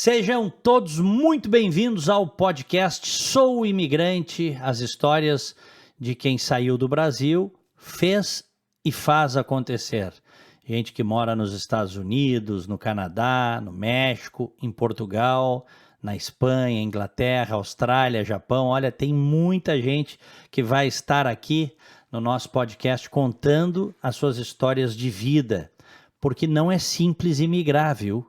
Sejam todos muito bem-vindos ao podcast Sou Imigrante, as histórias de quem saiu do Brasil, fez e faz acontecer. Gente que mora nos Estados Unidos, no Canadá, no México, em Portugal, na Espanha, Inglaterra, Austrália, Japão. Olha, tem muita gente que vai estar aqui no nosso podcast contando as suas histórias de vida, porque não é simples imigrar, viu?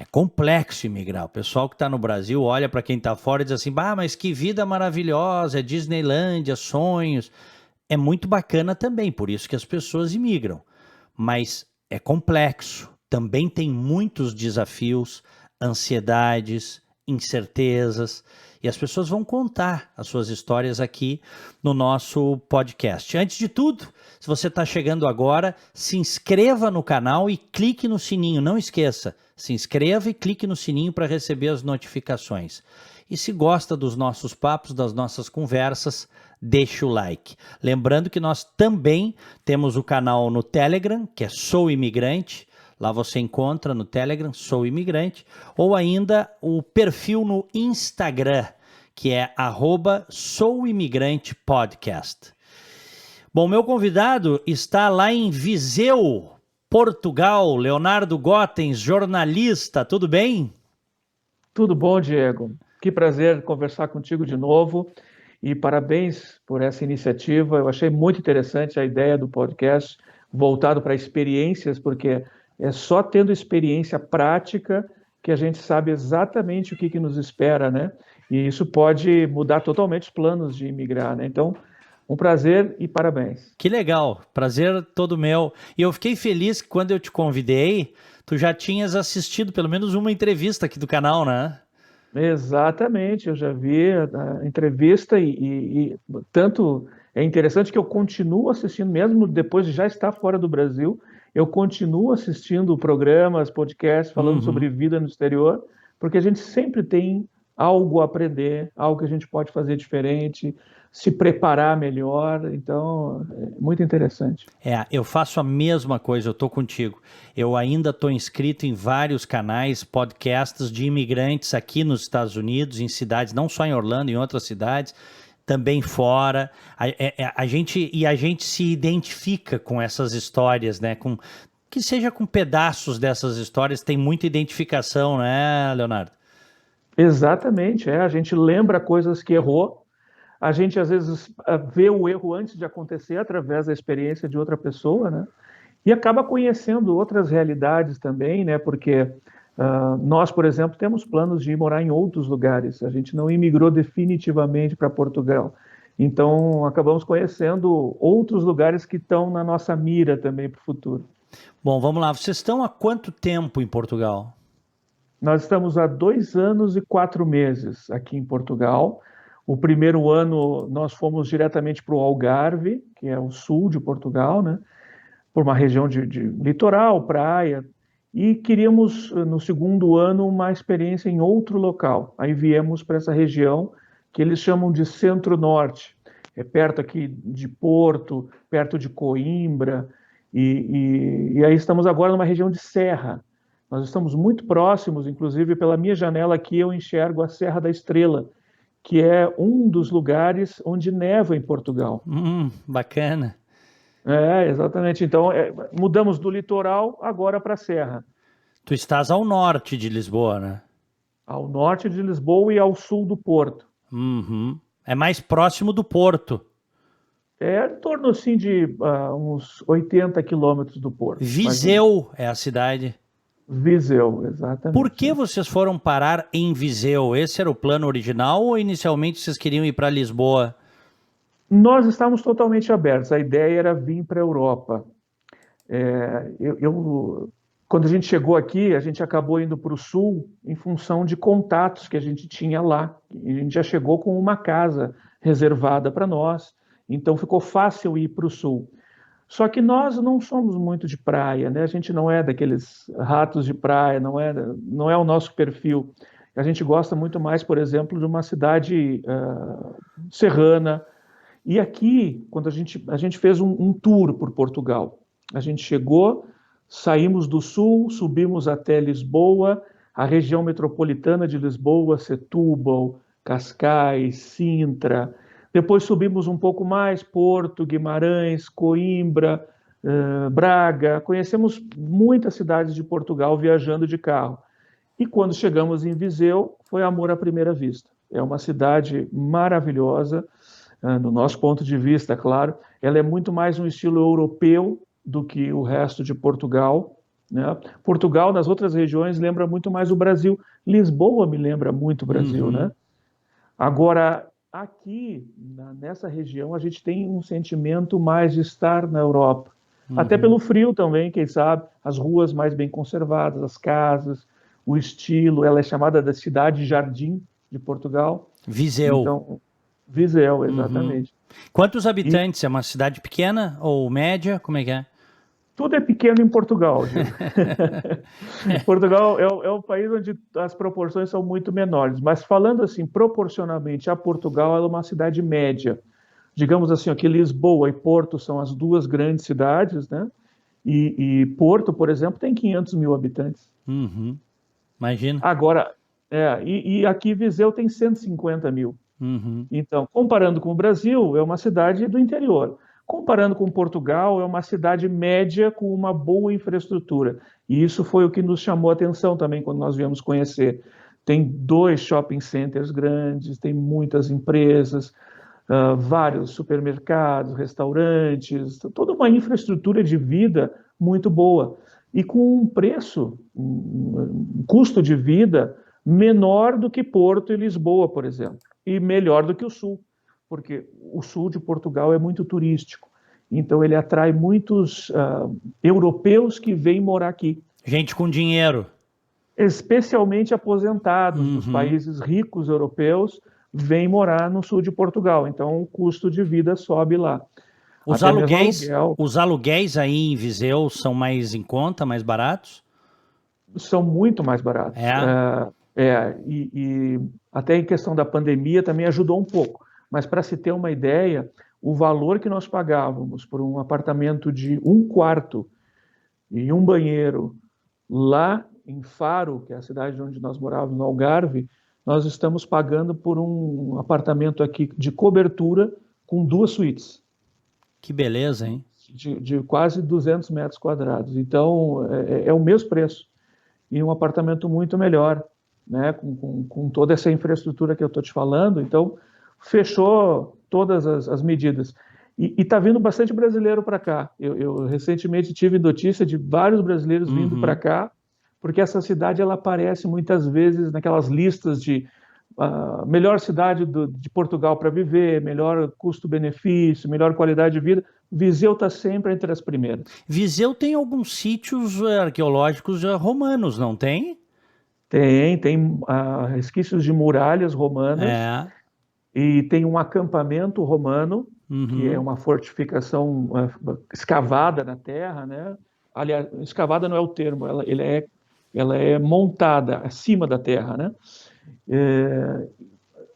É complexo imigrar. O pessoal que está no Brasil olha para quem está fora e diz assim, mas que vida maravilhosa, é Disneylândia, sonhos. É muito bacana também, por isso que as pessoas imigram. Mas é complexo, também tem muitos desafios, ansiedades, incertezas, e as pessoas vão contar as suas histórias aqui no nosso podcast. Antes de tudo, se você está chegando agora, se inscreva no canal e clique no sininho, não esqueça, se inscreva e clique no sininho para receber as notificações. E se gosta dos nossos papos, das nossas conversas, deixa o like. Lembrando que nós também temos o canal no Telegram, que é Sou Imigrante. Lá você encontra no Telegram, Sou Imigrante, ou ainda o perfil no Instagram, que é @souimigrantepodcast. Bom, meu convidado está lá em Viseu, Portugal, Leonardo Gottens, jornalista, tudo bem? Tudo bom, Diego? Que prazer conversar contigo de novo e parabéns por essa iniciativa. Eu achei muito interessante a ideia do podcast voltado para experiências, porque é só tendo experiência prática que a gente sabe exatamente o que nos espera, né? E isso pode mudar totalmente os planos de imigrar, né? Então, um prazer e parabéns. Que legal, prazer todo meu. E eu fiquei feliz que quando eu te convidei, tu já tinhas assistido pelo menos uma entrevista aqui do canal, né? Exatamente, eu já vi a entrevista e tanto é interessante que eu continuo assistindo, mesmo depois de já estar fora do Brasil, eu continuo assistindo programas, podcasts falando sobre vida no exterior, porque a gente sempre tem algo a aprender, algo que a gente pode fazer diferente, se preparar melhor, então é muito interessante. Eu faço a mesma coisa, eu tô contigo. Eu ainda tô inscrito em vários canais, podcasts de imigrantes aqui nos Estados Unidos, em cidades, não só em Orlando, em outras cidades, também fora. A gente se identifica com essas histórias, né? Que seja com pedaços dessas histórias, tem muita identificação, né, Leonardo? Exatamente, a gente lembra coisas que errou. A gente, às vezes, vê o erro antes de acontecer através da experiência de outra pessoa, né? E acaba conhecendo outras realidades também, né? Porque nós, por exemplo, temos planos de ir morar em outros lugares. A gente não imigrou definitivamente para Portugal. Então, acabamos conhecendo outros lugares que estão na nossa mira também para o futuro. Bom, vamos lá. Vocês estão há quanto tempo em Portugal? Nós estamos há 2 anos e 4 meses aqui em Portugal. O primeiro ano nós fomos diretamente para o Algarve, que é o sul de Portugal, né? Por uma região de litoral, praia, e queríamos, no segundo ano, uma experiência em outro local. Aí viemos para essa região que eles chamam de Centro-Norte, é perto aqui de Porto, perto de Coimbra, e aí estamos agora numa região de serra. Nós estamos muito próximos, inclusive pela minha janela aqui eu enxergo a Serra da Estrela, que é um dos lugares onde neva em Portugal. Bacana. Exatamente. Então, mudamos do litoral agora para a serra. Tu estás ao norte de Lisboa, né? Ao norte de Lisboa e ao sul do Porto. Uhum. É mais próximo do Porto. É em torno, assim, de uns 80 quilômetros do Porto. Viseu é a cidade. Viseu, exatamente. Por que vocês foram parar em Viseu? Esse era o plano original ou inicialmente vocês queriam ir para Lisboa? Nós estávamos totalmente abertos. A ideia era vir para a Europa. Quando a gente chegou aqui, a gente acabou indo para o sul em função de contatos que a gente tinha lá. E a gente já chegou com uma casa reservada para nós, então ficou fácil ir para o sul. Só que nós não somos muito de praia, né? A gente não é daqueles ratos de praia, não é o nosso perfil. A gente gosta muito mais, por exemplo, de uma cidade serrana. E aqui, quando a gente fez um tour por Portugal, a gente chegou, saímos do sul, subimos até Lisboa, a região metropolitana de Lisboa, Setúbal, Cascais, Sintra. Depois subimos um pouco mais, Porto, Guimarães, Coimbra, Braga. Conhecemos muitas cidades de Portugal viajando de carro. E quando chegamos em Viseu, foi amor à primeira vista. É uma cidade maravilhosa, do nosso ponto de vista, claro. Ela é muito mais um estilo europeu do que o resto de Portugal, né? Portugal, nas outras regiões, lembra muito mais o Brasil. Lisboa me lembra muito o Brasil, né? Agora, aqui, nessa região, a gente tem um sentimento mais de estar na Europa. Até pelo frio também, quem sabe, as ruas mais bem conservadas, as casas, o estilo. Ela é chamada da cidade-jardim de Portugal. Viseu. Então, Viseu, exatamente. Quantos habitantes? É uma cidade pequena ou média? Como é que é? Tudo é pequeno em Portugal, Gil. Portugal é um país onde as proporções são muito menores, mas falando assim, proporcionalmente a Portugal, ela é uma cidade média. Digamos assim, aqui Lisboa e Porto são as duas grandes cidades, né? E Porto, por exemplo, tem 500 mil habitantes. Imagina. Agora, e aqui Viseu tem 150 mil. Então, comparando com o Brasil, é uma cidade do interior. Comparando com Portugal, é uma cidade média com uma boa infraestrutura. E isso foi o que nos chamou a atenção também quando nós viemos conhecer. Tem 2 shopping centers grandes, tem muitas empresas, vários supermercados, restaurantes, toda uma infraestrutura de vida muito boa. E com um preço, um custo de vida menor do que Porto e Lisboa, por exemplo. E melhor do que o Sul, porque o sul de Portugal é muito turístico. Então, ele atrai muitos europeus que vêm morar aqui. Gente com dinheiro. Especialmente aposentados dos países ricos europeus vêm morar no sul de Portugal. Então, o custo de vida sobe lá. Os aluguéis aí em Viseu são mais em conta, mais baratos? São muito mais baratos. E até em questão da pandemia também ajudou um pouco. Mas para se ter uma ideia, o valor que nós pagávamos por um apartamento de 1 quarto e 1 banheiro lá em Faro, que é a cidade onde nós morávamos, no Algarve, nós estamos pagando por um apartamento aqui de cobertura com 2 suítes. Que beleza, hein? De quase 200 metros quadrados. Então, é o mesmo preço. E um apartamento muito melhor, né? Com toda essa infraestrutura que eu estou te falando. Então, fechou todas as medidas. E está vindo bastante brasileiro para cá. Eu recentemente tive notícia de vários brasileiros vindo para cá, porque essa cidade ela aparece muitas vezes naquelas listas de melhor cidade de Portugal para viver, melhor custo-benefício, melhor qualidade de vida. Viseu está sempre entre as primeiras. Viseu tem alguns sítios arqueológicos romanos, não tem? Tem resquícios de muralhas romanas. E tem um acampamento romano, que é uma fortificação escavada na terra, né? Aliás, escavada não é o termo, ela é montada acima da terra, né?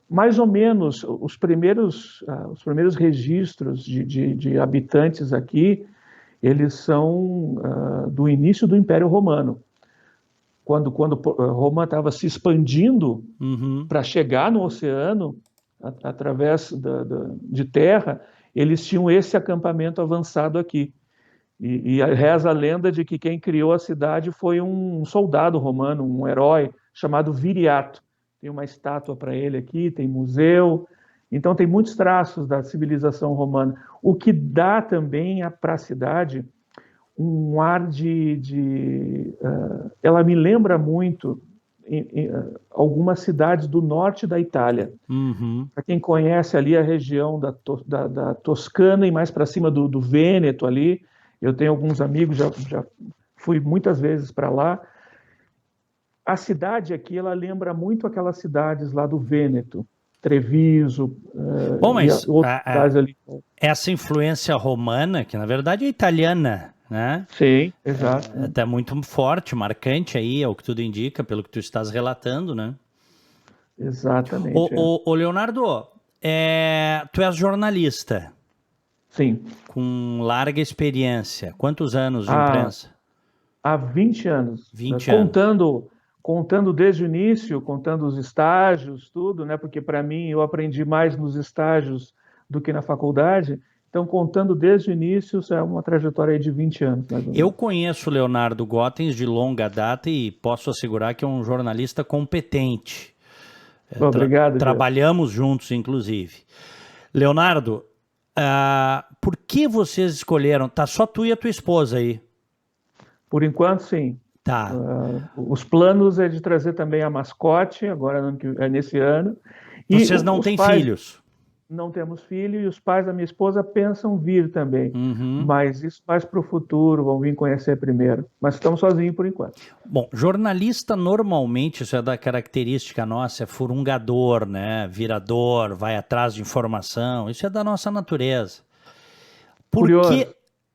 Mais ou menos, os primeiros registros de habitantes aqui, eles são do início do Império Romano. Quando Roma estava se expandindo para chegar no oceano, através de terra, eles tinham esse acampamento avançado aqui. E reza a lenda de que quem criou a cidade foi um soldado romano, um herói, chamado Viriato. Tem uma estátua para ele aqui, tem museu. Então, tem muitos traços da civilização romana. O que dá também para a cidade um ar ela me lembra muito algumas cidades do norte da Itália. Para quem conhece ali a região da Toscana e mais para cima do Vêneto ali, eu tenho alguns amigos, já fui muitas vezes para lá. A cidade aqui, ela lembra muito aquelas cidades lá do Vêneto, Treviso. Bom, mas outras cidades ali. Essa influência romana, que na verdade é italiana, né? Sim, exato. É até muito forte, marcante aí, é o que tudo indica, pelo que tu estás relatando, né? Exatamente. Ô Leonardo, tu és jornalista. Sim. Com larga experiência. Quantos anos de imprensa? Há 20 anos. 20 contando contando desde o início, contando os estágios, tudo, né? Porque para mim eu aprendi mais nos estágios do que na faculdade. Então, contando desde o início, isso é uma trajetória aí de 20 anos, mais ou Eu menos. conheço o Leonardo Gottens de longa data e posso assegurar que é um jornalista competente. Obrigado, Diego. Trabalhamos juntos, inclusive. Leonardo, por que vocês escolheram? Tá só tu e a tua esposa aí. Por enquanto, sim. Tá. Os planos é de trazer também a mascote, agora nesse ano. E Vocês não os têm pais, filhos? não temos filho, e os pais da minha esposa pensam vir também. Uhum. Mas isso mais para o futuro, vão vir conhecer primeiro. Mas estamos sozinhos por enquanto. Bom, jornalista normalmente, isso é da característica nossa, é furungador, né? Virador, vai atrás de informação, isso é da nossa natureza. Por que,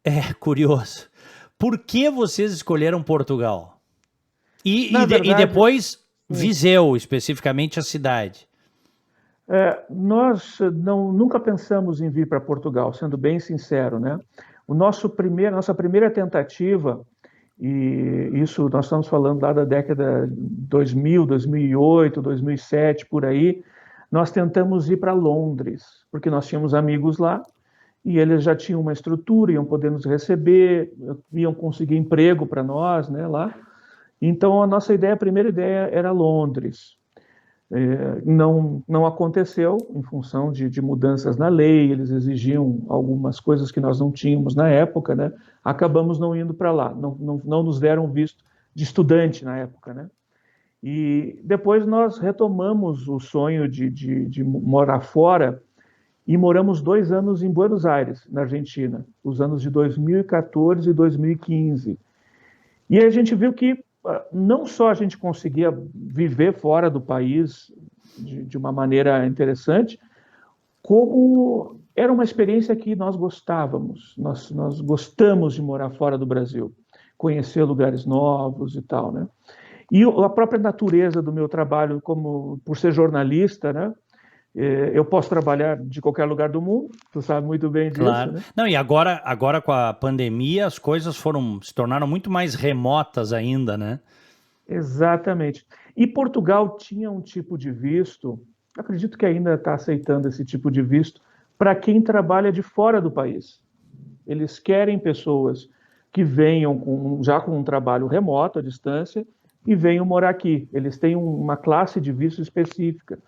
Curioso. curioso, por que vocês escolheram Portugal? Na E verdade, depois sim. Viseu, especificamente a cidade. Nós nunca pensamos em vir para Portugal, sendo bem sincero, né? Nossa primeira tentativa, e isso nós estamos falando lá da década 2000, 2008, 2007, por aí, nós tentamos ir para Londres, porque nós tínhamos amigos lá e eles já tinham uma estrutura, iam poder nos receber, iam conseguir emprego para nós, né, lá. Então a primeira ideia era Londres. Não aconteceu em função de mudanças na lei, eles exigiam algumas coisas que nós não tínhamos na época, né? Acabamos não indo para lá, não nos deram visto de estudante na época, né? E depois nós retomamos o sonho de morar fora e moramos 2 anos em Buenos Aires, na Argentina, os anos de 2014 e 2015. E a gente viu que não só a gente conseguia viver fora do país de uma maneira interessante, como era uma experiência que nós gostávamos. Nós gostamos de morar fora do Brasil, conhecer lugares novos e tal, né? E a própria natureza do meu trabalho, como por ser jornalista, né? Eu posso trabalhar de qualquer lugar do mundo, tu sabe muito bem disso, Claro. né? Não, e agora com a pandemia as coisas se tornaram muito mais remotas ainda, né? Exatamente. E Portugal tinha um tipo de visto, acredito que ainda está aceitando esse tipo de visto, para quem trabalha de fora do país. Eles querem pessoas que venham já com um trabalho remoto, à distância, e venham morar aqui. Eles têm uma classe de visto específica.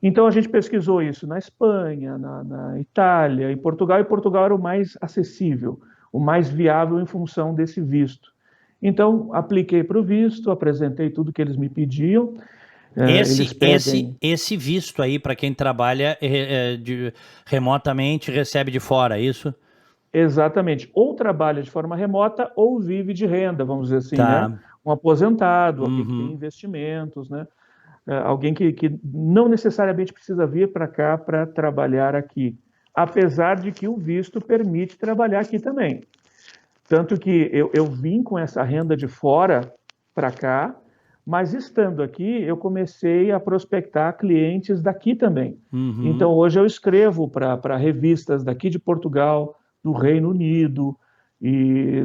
Então a gente pesquisou isso na Espanha, na Itália, em Portugal, e Portugal era o mais acessível, o mais viável em função desse visto. Então, apliquei para o visto, apresentei tudo que eles me pediam. Eles pedem. Esse visto aí para quem trabalha remotamente recebe de fora, é isso? Exatamente. Ou trabalha de forma remota ou vive de renda, vamos dizer assim, né? Tá. Um aposentado, alguém que tem Uhum. investimentos, né? Alguém que não necessariamente precisa vir para cá para trabalhar aqui. Apesar de que o visto permite trabalhar aqui também. Tanto que eu vim com essa renda de fora para cá, mas estando aqui, eu comecei a prospectar clientes daqui também. Uhum. Então, hoje eu escrevo para revistas daqui de Portugal, do Reino Unido, e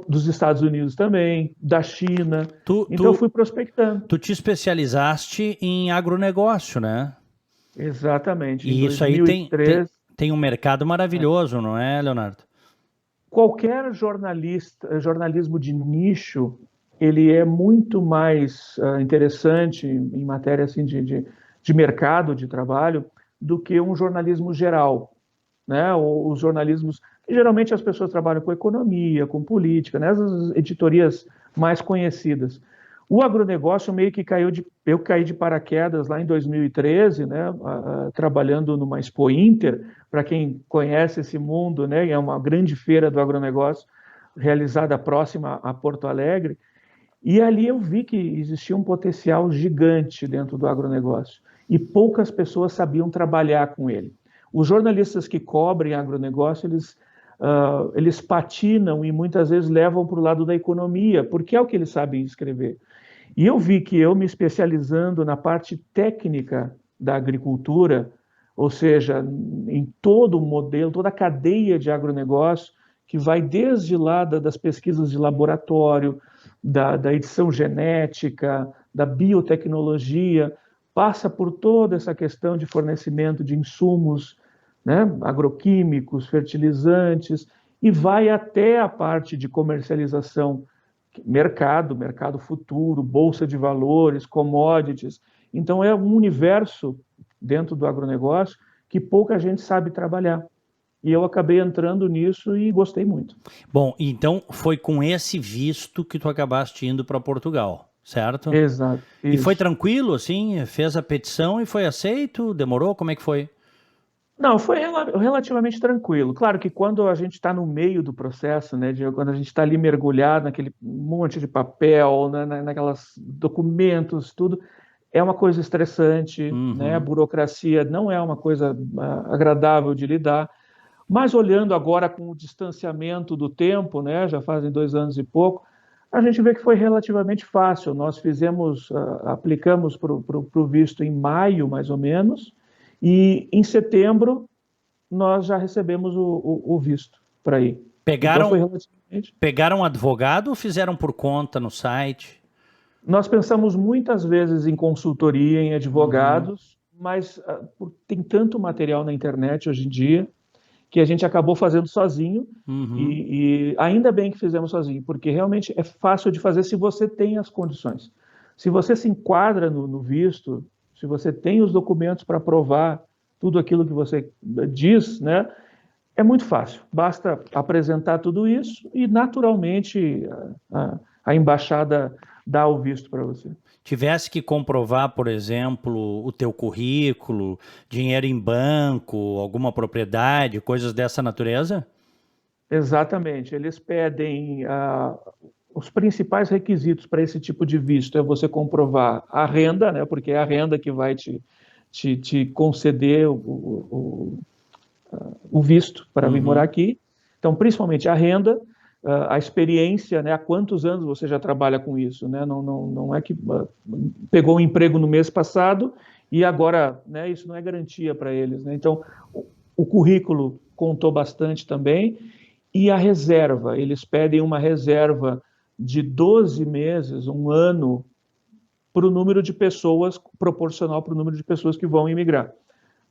dos Estados Unidos também, da China. Então, eu fui prospectando. Tu te especializaste em agronegócio, né? Exatamente. Em E isso aí 2003, tem um mercado maravilhoso, não é, Leonardo? qualquer jornalismo de nicho, ele é muito mais interessante em matéria assim, de mercado de trabalho do que um jornalismo geral, né? Os jornalismos, geralmente as pessoas trabalham com economia, com política, né? As editorias mais conhecidas. O agronegócio meio que eu caí de paraquedas lá em 2013, né, trabalhando numa Expo Inter, para quem conhece esse mundo, né, é uma grande feira do agronegócio realizada próxima a Porto Alegre, e ali eu vi que existia um potencial gigante dentro do agronegócio, e poucas pessoas sabiam trabalhar com ele. Os jornalistas que cobrem agronegócio, eles patinam e muitas vezes levam para o lado da economia, porque é o que eles sabem escrever. E eu vi que eu me especializando na parte técnica da agricultura, ou seja, em todo o modelo, toda a cadeia de agronegócio, que vai desde lá das pesquisas de laboratório, da edição genética, da biotecnologia, passa por toda essa questão de fornecimento de insumos, né, agroquímicos, fertilizantes, e vai até a parte de comercialização, mercado futuro, bolsa de valores, commodities. Então, é um universo dentro do agronegócio que pouca gente sabe trabalhar. E eu acabei entrando nisso e gostei muito. Bom, então foi com esse visto que tu acabaste indo para Portugal, certo? Exato, E foi isso. tranquilo, assim? Fez a petição e foi aceito? Demorou? Como é que foi? Não, foi relativamente tranquilo. Claro que quando a gente está no meio do processo, né, quando a gente está ali mergulhado naquele monte de papel, né, naquelas documentos, tudo, é uma coisa estressante, né? A Uhum. burocracia não é uma coisa agradável de lidar. Mas olhando agora com o distanciamento do tempo, né, já fazem 2 anos e pouco, a gente vê que foi relativamente fácil. Nós aplicamos para o visto em maio, mais ou menos, e em setembro nós já recebemos o visto para ir. Então foi Pegaram, relativamente. pegaram advogado ou fizeram por conta no site? Nós pensamos muitas vezes em consultoria, em Uhum. advogados, mas tem tanto material na internet hoje em dia que a gente acabou fazendo sozinho, Uhum. e ainda bem que fizemos sozinho, porque realmente é fácil de fazer se você tem as condições. Se você se enquadra no visto, se você tem os documentos para provar tudo aquilo que você diz, né, é muito fácil. Basta apresentar tudo isso e, naturalmente, a embaixada dá o visto para você. Tivesse que comprovar, por exemplo, o teu currículo, dinheiro em banco, alguma propriedade, coisas dessa natureza? Exatamente. Eles pedem os principais requisitos para esse tipo de visto é você comprovar a renda, né, porque é a renda que vai te conceder o visto para vir morar Uhum. aqui. Então, principalmente a renda, a experiência, né, há quantos anos você já trabalha com isso, né? Não é que pegou um emprego no mês passado e agora, né, isso não é garantia para eles, né? Então, o currículo contou bastante também. E a reserva, eles pedem uma reserva de 12 meses, um ano, para o número de pessoas, proporcional para o número de pessoas que vão imigrar.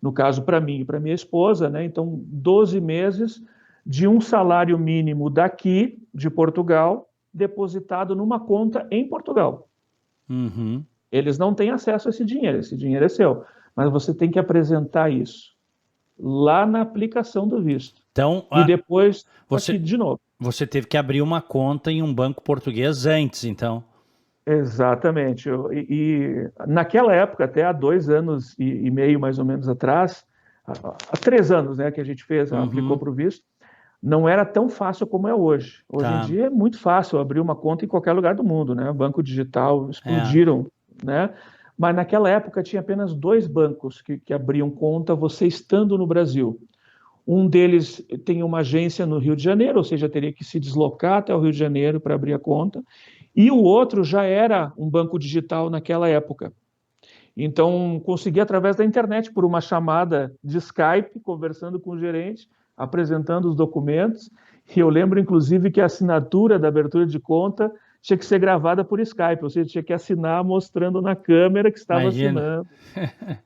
No caso, para mim e para minha esposa, né? Então, 12 meses de um salário mínimo daqui, de Portugal, depositado numa conta em Portugal. Uhum. Eles não têm acesso a esse dinheiro é seu, mas você tem que apresentar isso lá na aplicação do visto. Então, E depois, aqui você, de novo. você teve que abrir uma conta em um banco português antes, então. Exatamente. E naquela época, até há 2 anos e meio, mais ou menos atrás, há 3 anos, né, que a gente aplicou Uhum. para o visto, não era tão fácil como é hoje. Hoje em Tá. dia é muito fácil abrir uma conta em qualquer lugar do mundo, né? Banco digital É. explodiram, né? Mas naquela época tinha apenas 2 bancos que abriam conta você estando no Brasil. Um deles tem uma agência no Rio de Janeiro, ou seja, teria que se deslocar até o Rio de Janeiro para abrir a conta. E o outro já era um banco digital naquela época. Então, consegui através da internet, por uma chamada de Skype, conversando com o gerente, apresentando os documentos. E eu lembro, inclusive, que a assinatura da abertura de conta tinha que ser gravada por Skype, ou seja, tinha que assinar mostrando na câmera que estava Imagina. assinando,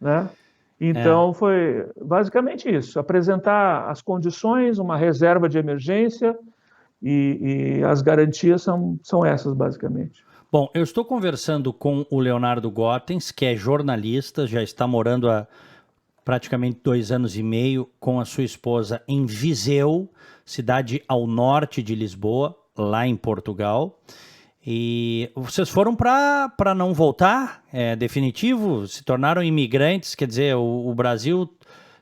né? É. Então, foi basicamente isso: apresentar as condições, uma reserva de emergência, e as garantias são essas, basicamente. Bom, eu estou conversando com o Leonardo Gottens, que é jornalista, já está morando há praticamente 2 anos e meio com a sua esposa em Viseu, cidade ao norte de Lisboa, lá em Portugal. E vocês foram para não voltar? É definitivo? Se tornaram imigrantes? Quer dizer, o Brasil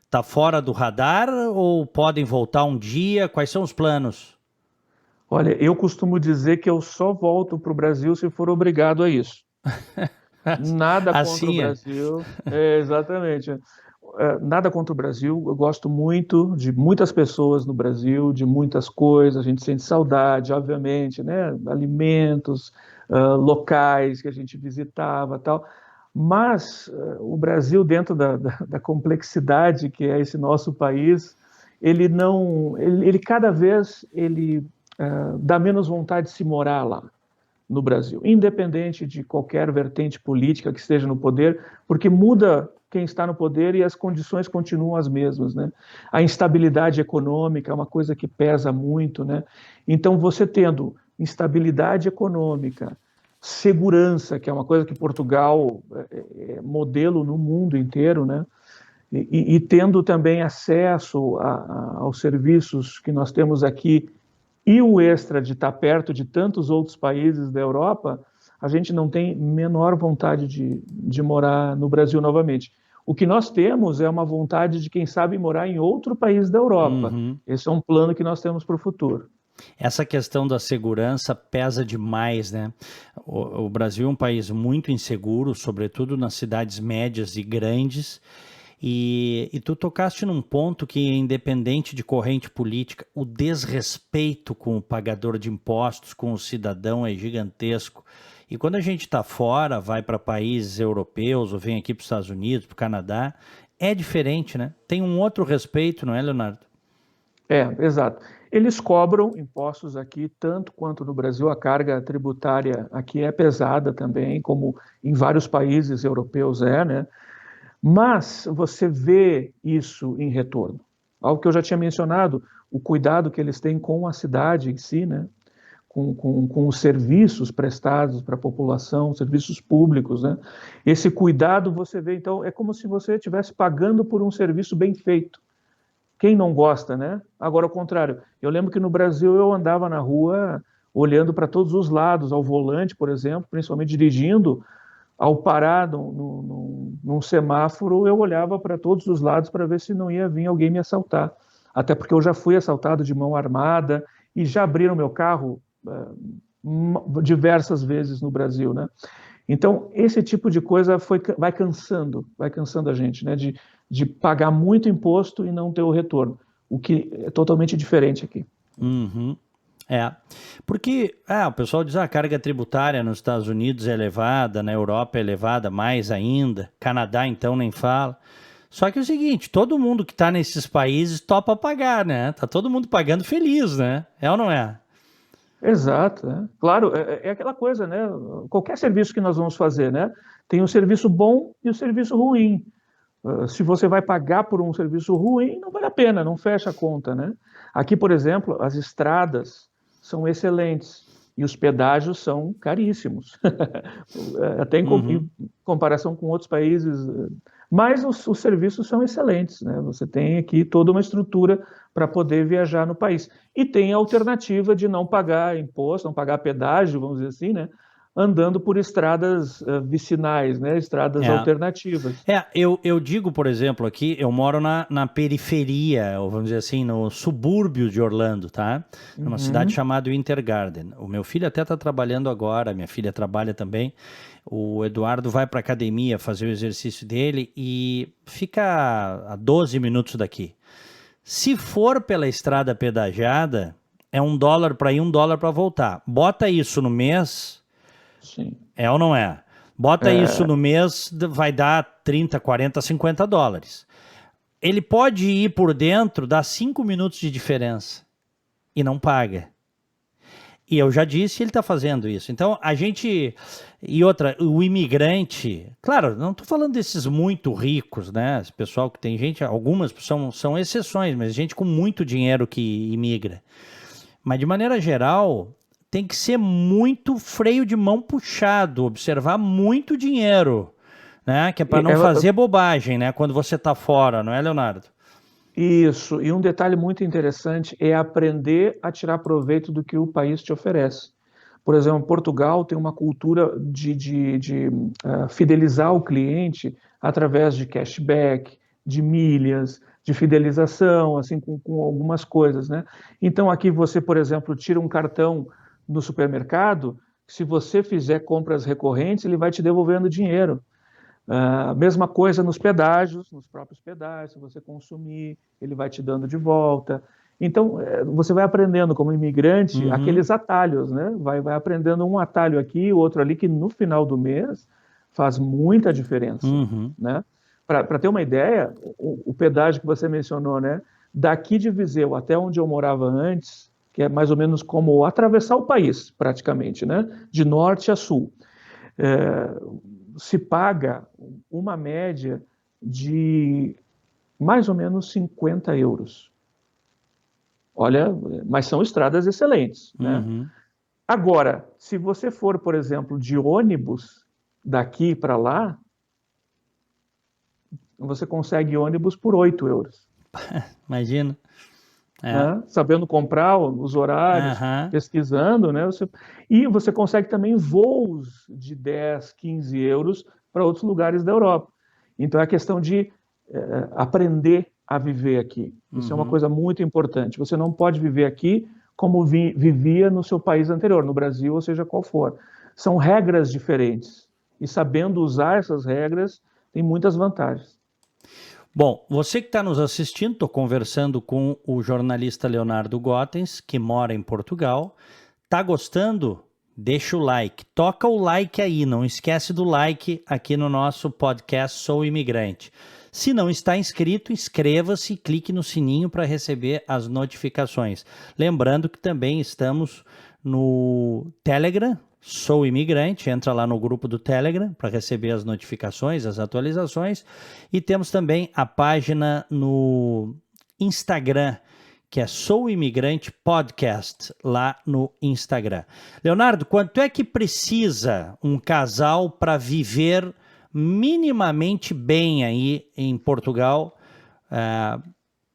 está fora do radar ou podem voltar um dia? Quais são os planos? Olha, eu costumo dizer que eu só volto para o Brasil se for obrigado a isso. Nada contra o Assim é. Brasil, exatamente. Nada contra o Brasil. Eu gosto muito de muitas pessoas no Brasil, de muitas coisas. A gente sente saudade, obviamente, né? Alimentos, locais que a gente visitava, tal. Mas o Brasil, dentro da complexidade que é esse nosso país, ele não, ele cada vez ele dá menos vontade de se morar lá. no Brasil, independente de qualquer vertente política que esteja no poder, porque muda quem está no poder e as condições continuam as mesmas, né? A instabilidade econômica é uma coisa que pesa muito, né? Então, você tendo instabilidade econômica, segurança, que é uma coisa que Portugal é modelo no mundo inteiro, né? E tendo também acesso aos serviços que nós temos aqui e o extra de estar perto de tantos outros países da Europa, a gente não tem menor vontade de morar no Brasil novamente. O que nós temos é uma vontade de, quem sabe, morar em outro país da Europa. Uhum. Esse é um plano que nós temos para o futuro. Essa questão da segurança pesa demais, né? O Brasil é um país muito inseguro, sobretudo nas cidades médias e grandes. E tu tocaste num ponto que é independente de corrente política, o desrespeito com o pagador de impostos, com o cidadão é gigantesco. E quando a gente está fora, vai para países europeus ou vem aqui para os Estados Unidos, para o Canadá, é diferente, né? Tem um outro respeito, não é, Leonardo? Exato. Eles cobram impostos aqui, tanto quanto no Brasil. A carga tributária aqui é pesada também, como em vários países europeus né? Mas você vê isso em retorno. Algo que eu já tinha mencionado, o cuidado que eles têm com a cidade em si, né? Com os serviços prestados para a população, serviços públicos, né? Esse cuidado você vê, então, é como se você estivesse pagando por um serviço bem feito. Quem não gosta, né? Agora, ao contrário, eu lembro que no Brasil eu andava na rua olhando para todos os lados, ao volante, por exemplo, principalmente dirigindo. Ao parar num semáforo, eu olhava para todos os lados para ver se não ia vir alguém me assaltar. Até porque eu já fui assaltado de mão armada e já abriram meu carro diversas vezes no Brasil, né? Então, esse tipo de coisa vai cansando a gente, né? De pagar muito imposto e não ter o retorno, o que é totalmente diferente aqui. Uhum. Porque o pessoal diz a carga tributária nos Estados Unidos é elevada, na Europa é elevada mais ainda, Canadá então nem fala. Só que é o seguinte, todo mundo que está nesses países topa pagar, né? Tá todo mundo pagando feliz, né? É ou não é? Exato, né? Claro, é aquela coisa, né? Qualquer serviço que nós vamos fazer, né? Tem um serviço bom e o serviço ruim. Se você vai pagar por um serviço ruim, não vale a pena, não fecha a conta, né? Aqui, por exemplo, as estradas são excelentes e os pedágios são caríssimos, até em comparação com outros países, mas os serviços são excelentes, né? Você tem aqui toda uma estrutura para poder viajar no país e tem a alternativa de não pagar imposto, não pagar pedágio, vamos dizer assim, né? Andando por estradas vicinais, né? Estradas alternativas. Eu digo, por exemplo, aqui, eu moro na periferia, ou vamos dizer assim, no subúrbio de Orlando, tá? Numa cidade chamada Winter Garden. O meu filho até está trabalhando agora, minha filha trabalha também. O Eduardo vai para a academia fazer o exercício dele e fica a 12 minutos daqui. Se for pela estrada pedagiada, é $1 para ir, $1 para voltar. Bota isso no mês... Sim. É ou não é? Bota isso no mês, vai dar 30, 40, $50. Ele pode ir por dentro, dá 5 minutos de diferença e não paga. E eu já disse, ele está fazendo isso. Então, a gente... E outra, o imigrante... Claro, não estou falando desses muito ricos, né? Esse pessoal que tem gente... Algumas são exceções, mas gente com muito dinheiro que imigra. Mas, de maneira geral... Tem que ser muito freio de mão puxado, observar muito dinheiro, né? Que é para não fazer bobagem, né? Quando você está fora, não é, Leonardo? Isso. E um detalhe muito interessante é aprender a tirar proveito do que o país te oferece. Por exemplo, Portugal tem uma cultura de fidelizar o cliente através de cashback, de milhas, de fidelização, assim, com algumas coisas, né? Então, aqui você, por exemplo, tira um cartão no supermercado, se você fizer compras recorrentes, ele vai te devolvendo dinheiro. Mesma coisa nos pedágios, nos próprios pedágios, se você consumir, ele vai te dando de volta. Então, você vai aprendendo como imigrante aqueles atalhos, né? Vai aprendendo um atalho aqui, outro ali, que no final do mês faz muita diferença, né? Para ter uma ideia, o pedágio que você mencionou, né? Daqui de Viseu até onde eu morava antes, que é mais ou menos como atravessar o país, praticamente, né? De norte a sul. Se paga uma média de mais ou menos 50 euros. Olha, mas são estradas excelentes, né? Uhum. Agora, se você for, por exemplo, de ônibus daqui para lá, você consegue ônibus por 8 euros. Imagina. É. Né? Sabendo comprar os horários, Aham. pesquisando, né? E você consegue também voos de 10, 15 euros para outros lugares da Europa. Então é questão de aprender a viver aqui. Isso é uma coisa muito importante. Você não pode viver aqui como vivia no seu país anterior, no Brasil, ou seja, qual for. São regras diferentes. E sabendo usar essas regras, tem muitas vantagens. Bom, você que está nos assistindo, estou conversando com o jornalista Leonardo Gottens, que mora em Portugal. Tá gostando? Deixa o like. Toca o like aí, não esquece do like aqui no nosso podcast Sou Imigrante. Se não está inscrito, inscreva-se e clique no sininho para receber as notificações. Lembrando que também estamos no Telegram, Sou Imigrante, entra lá no grupo do Telegram para receber as notificações, as atualizações. E temos também a página no Instagram, que é Sou Imigrante Podcast, lá no Instagram. Leonardo, quanto é que precisa um casal para viver minimamente bem aí em Portugal,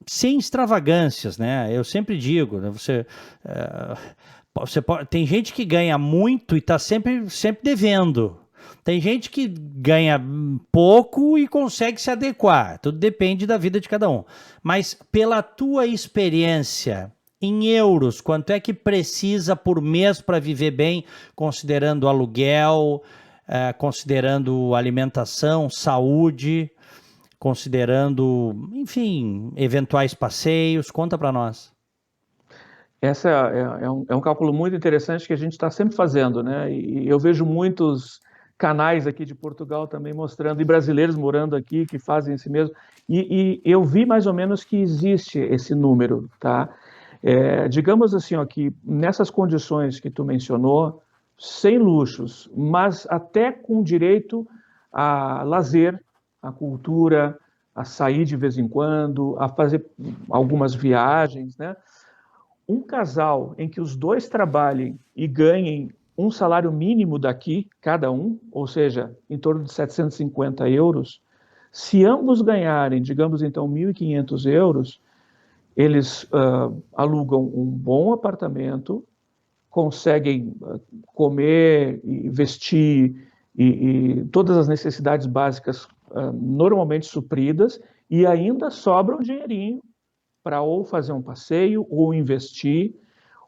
sem extravagâncias, né? Eu sempre digo, né? Tem gente que ganha muito e está sempre devendo. Tem gente que ganha pouco e consegue se adequar. Tudo depende da vida de cada um. Mas pela tua experiência, em euros, quanto é que precisa por mês para viver bem, considerando aluguel, considerando alimentação, saúde, considerando, enfim, eventuais passeios? Conta para nós. Essa é um cálculo muito interessante que a gente está sempre fazendo, né? E eu vejo muitos canais aqui de Portugal também mostrando, e brasileiros morando aqui que fazem esse mesmo. E eu vi mais ou menos que existe esse número, tá? Digamos assim, ó, que nessas condições que tu mencionou, sem luxos, mas até com direito a lazer, a cultura, a sair de vez em quando, a fazer algumas viagens, né? Um casal em que os dois trabalhem e ganhem um salário mínimo daqui, cada um, ou seja, em torno de 750 euros, se ambos ganharem, digamos então, 1.500 euros, eles alugam um bom apartamento, conseguem comer e vestir e todas as necessidades básicas normalmente supridas e ainda sobra um dinheirinho para ou fazer um passeio, ou investir,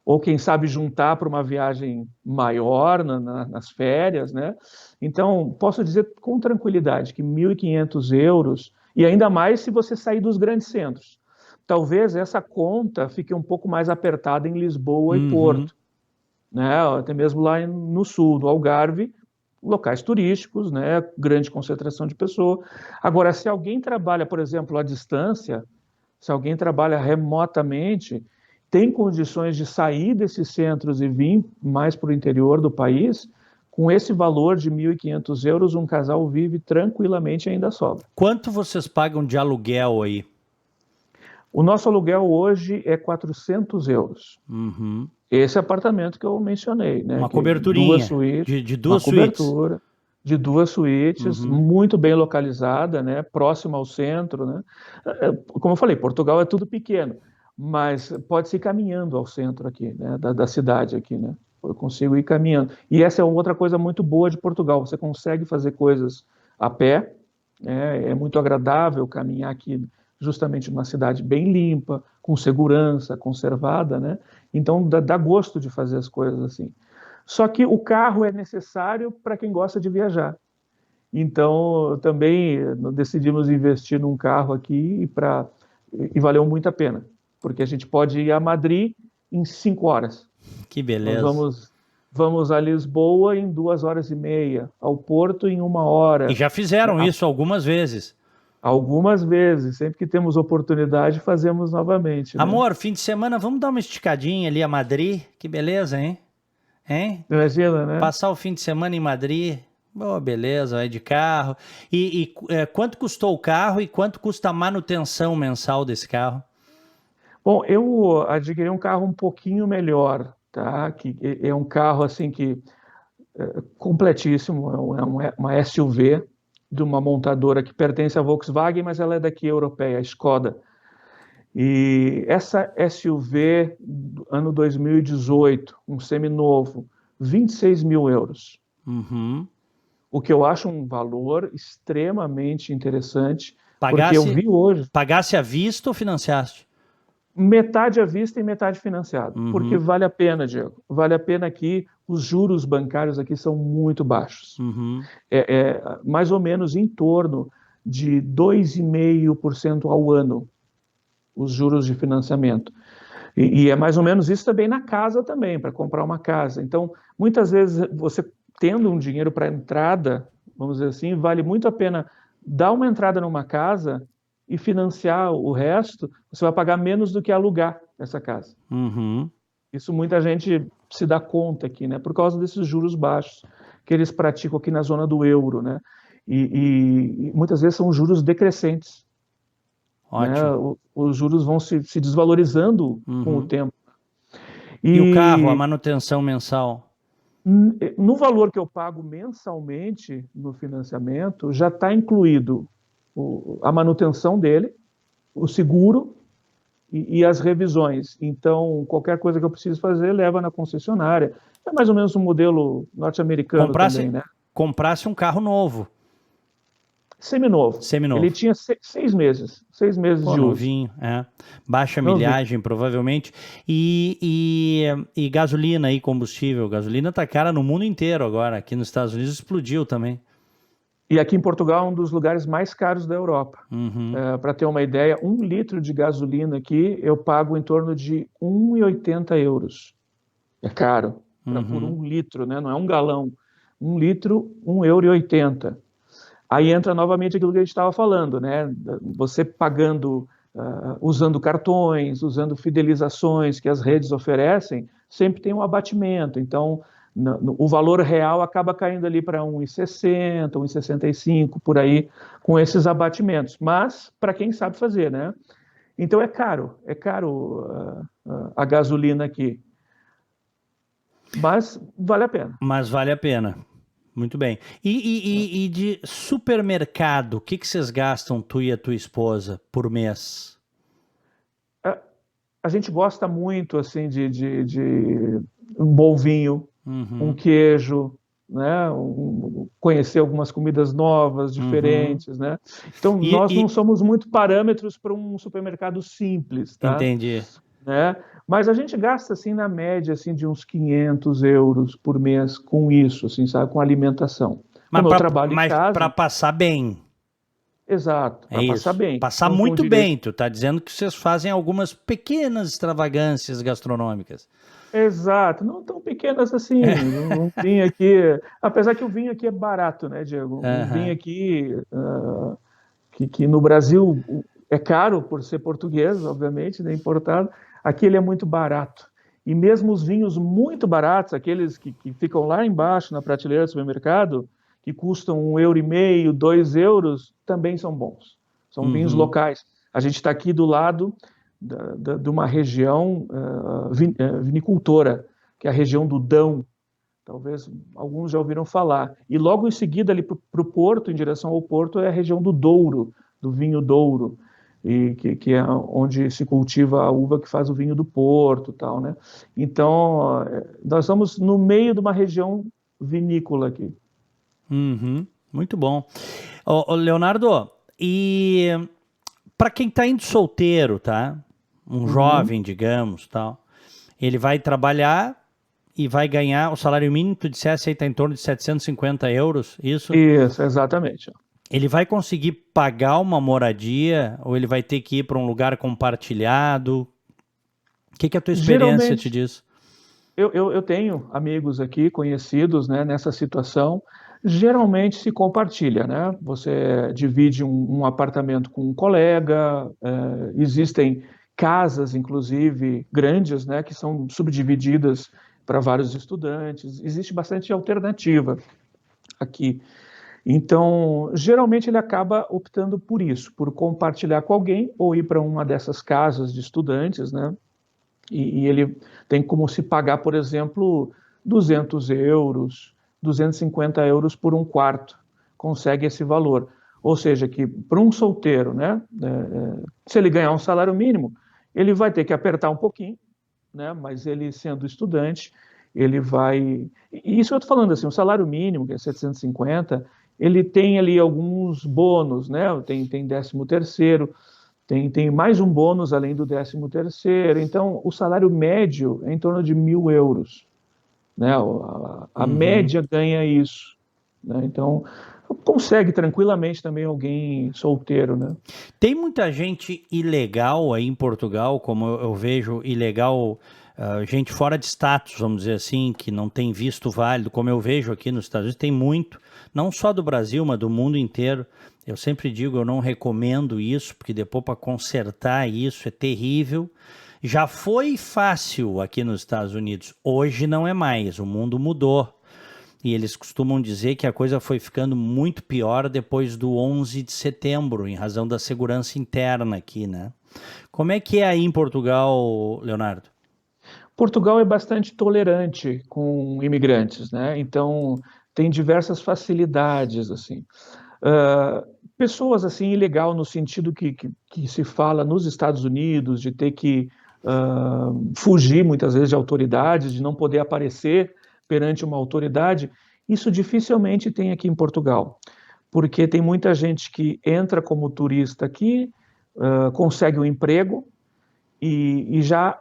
ou quem sabe juntar para uma viagem maior nas férias, né? Então, posso dizer com tranquilidade que 1.500 euros, e ainda mais se você sair dos grandes centros. Talvez essa conta fique um pouco mais apertada em Lisboa e Porto, né? Até mesmo lá no sul, do Algarve, locais turísticos, né? Grande concentração de pessoas. Agora, se alguém trabalha, por exemplo, à distância, se alguém trabalha remotamente, tem condições de sair desses centros e vir mais para o interior do país, com esse valor de 1.500 euros, um casal vive tranquilamente e ainda sobra. Quanto vocês pagam de aluguel aí? O nosso aluguel hoje é 400 euros. Uhum. Esse apartamento que eu mencionei, né? Uma coberturinha de duas suítes. Cobertura de duas suítes, muito bem localizada, né? Próxima ao centro, né? Como eu falei, Portugal é tudo pequeno, mas pode-se ir caminhando ao centro aqui, né? Da cidade aqui, né? Eu consigo ir caminhando. E essa é outra coisa muito boa de Portugal, você consegue fazer coisas a pé, né? É muito agradável caminhar aqui justamente numa cidade bem limpa, com segurança, conservada, né? Então dá gosto de fazer as coisas assim. Só que o carro é necessário para quem gosta de viajar. Então, também decidimos investir num carro aqui e valeu muito a pena, porque a gente pode ir a Madrid em 5 horas. Que beleza. Nós vamos a Lisboa em 2 horas e meia, ao Porto em 1 hora. E já fizeram isso algumas vezes. Algumas vezes, sempre que temos oportunidade, fazemos novamente, né? Amor, fim de semana, vamos dar uma esticadinha ali a Madrid? Que beleza, hein? Hein? Imagina, né? Passar o fim de semana em Madrid, oh, beleza, vai de carro. Quanto custou o carro e quanto custa a manutenção mensal desse carro? Bom, eu adquiri um carro um pouquinho melhor, tá? Que é um carro assim que completíssimo, uma SUV de uma montadora que pertence à Volkswagen, mas ela é daqui europeia, a Skoda. E essa SUV ano 2018, um seminovo, 26 mil euros. Uhum. O que eu acho um valor extremamente interessante, porque eu Pagasse, vi hoje pagasse à vista ou financiaste? metade à vista e metade financiado, porque Uhum. vale a pena, Diego. Vale a pena aqui, os juros bancários aqui são muito baixos. Uhum. É mais ou menos em torno de 2,5% ao ano, os juros de financiamento. E é mais ou menos isso também na casa também, para comprar uma casa. Então, muitas vezes, você tendo um dinheiro para entrada, vamos dizer assim, vale muito a pena dar uma entrada numa casa e financiar o resto, você vai pagar menos do que alugar essa casa. Uhum. Isso muita gente se dá conta aqui, né? Por causa desses juros baixos que eles praticam aqui na zona do euro, né? E muitas vezes são juros decrescentes, né? Ótimo. Os juros vão se desvalorizando com o Uhum. tempo. E o carro, a E manutenção mensal? no valor que eu pago mensalmente no financiamento, já está incluído a manutenção dele, o seguro e as revisões. Então, qualquer coisa que eu preciso fazer, leva na concessionária. É mais ou menos um modelo norte-americano também, Comprasse, né? comprasse um carro novo, Seminovo. Ele seminovo. tinha 6 meses Pô, de uso. novinho, é. Baixa Novinho. milhagem, provavelmente. E gasolina aí, combustível. Gasolina tá cara no mundo inteiro agora. Aqui nos Estados Unidos explodiu também. E aqui em Portugal é um dos lugares mais caros da Europa. Uhum. Para ter uma ideia, 1 litro de gasolina aqui eu pago em torno de 1,80 euros. É caro, por Uhum. 1 litro, né? Não é um galão. 1 litro, 1,80 € Aí entra novamente aquilo que a gente estava falando, né? Você pagando, usando cartões, usando fidelizações que as redes oferecem, sempre tem um abatimento. Então, o valor real acaba caindo ali para 1,60, 1,65, por aí, com esses abatimentos. Mas, para quem sabe fazer, né? Então, é caro a gasolina aqui. Mas vale a pena. Mas vale a pena. Muito bem. E de supermercado, o que vocês gastam, tu e a tua esposa, por mês? A gente gosta muito assim de um bom vinho, um Uhum. queijo, né? Conhecer algumas comidas novas, Uhum. diferentes, né? Então E, nós não e- somos muito parâmetros para um supermercado simples, tá? entendi. Né? Mas a gente gasta assim na média assim de uns 500 euros por mês com isso, assim, sabe? Com alimentação. Mas Como eu trabalho em para casa, passar bem. exato, É para passar isso. bem, Passar com muito direito. bem. Tu tá dizendo que vocês fazem algumas pequenas extravagâncias gastronômicas. Exato, não tão pequenas assim. Um vinho aqui, apesar que o vinho aqui é barato, né, Diego? Um vinho Aham. aqui que no Brasil é caro por ser português, obviamente, né, importado. Aqui ele é muito barato. E mesmo os vinhos muito baratos, aqueles que ficam lá embaixo na prateleira do supermercado, que custam 1,5 €, 2 €, também são bons. São vinhos Uhum. locais. A gente está aqui do lado de uma região vinicultora, que é a região do Dão. Talvez alguns já ouviram falar. E logo em seguida, ali para o Porto, em direção ao Porto, é a região do Douro, do vinho Douro, e que é onde se cultiva a uva que faz o vinho do Porto, tal, né? Então, nós estamos no meio de uma região vinícola aqui. Uhum. Muito bom. Ô, Leonardo, e para quem tá indo solteiro, tá? Um Uhum. jovem, digamos, tal. Ele vai trabalhar e vai ganhar o salário mínimo, tu dissesse aí tá em torno de 750 euros, isso? Isso, exatamente. Ele vai conseguir pagar uma moradia ou ele vai ter que ir para um lugar compartilhado? O que que a tua experiência te Geralmente, diz? eu tenho amigos aqui, conhecidos, né, nessa situação, Geralmente se compartilha, né? Você divide um apartamento com um colega, existem casas, inclusive, grandes, né, que são subdivididas para vários estudantes. Existe bastante alternativa aqui. Então, geralmente ele acaba optando por isso, por compartilhar com alguém ou ir para uma dessas casas de estudantes, né? E ele tem como se pagar, por exemplo, 200 euros, 250 euros por um quarto, consegue esse valor. Ou seja, que para um solteiro, né, se ele ganhar um salário mínimo, ele vai ter que apertar um pouquinho, né, mas ele sendo estudante, ele vai... E isso eu estou falando assim, o salário mínimo, que é 750, ele tem ali alguns bônus, né, tem 13º, tem mais um bônus além do 13º, então o salário médio é em torno de 1.000 euros, né? A média ganha isso, né? Então consegue tranquilamente também alguém solteiro, né? Tem muita gente ilegal aí em Portugal, como eu vejo ilegal, gente fora de status, vamos dizer assim, que não tem visto válido, como eu vejo aqui nos Estados Unidos, tem muito, não só do Brasil, mas do mundo inteiro. Eu sempre digo, eu não recomendo isso, porque depois para consertar isso é terrível. Já foi fácil aqui nos Estados Unidos, hoje não é mais, o mundo mudou. E eles costumam dizer que a coisa foi ficando muito pior depois do 11 de setembro, em razão da segurança interna aqui, né? Como é que é aí em Portugal, Leonardo? Portugal é bastante tolerante com imigrantes, né? Então tem diversas facilidades assim. Pessoas assim ilegal no sentido que se fala nos Estados Unidos de ter que fugir muitas vezes de autoridades, de não poder aparecer perante uma autoridade, isso dificilmente tem aqui em Portugal, porque tem muita gente que entra como turista aqui, consegue um emprego e já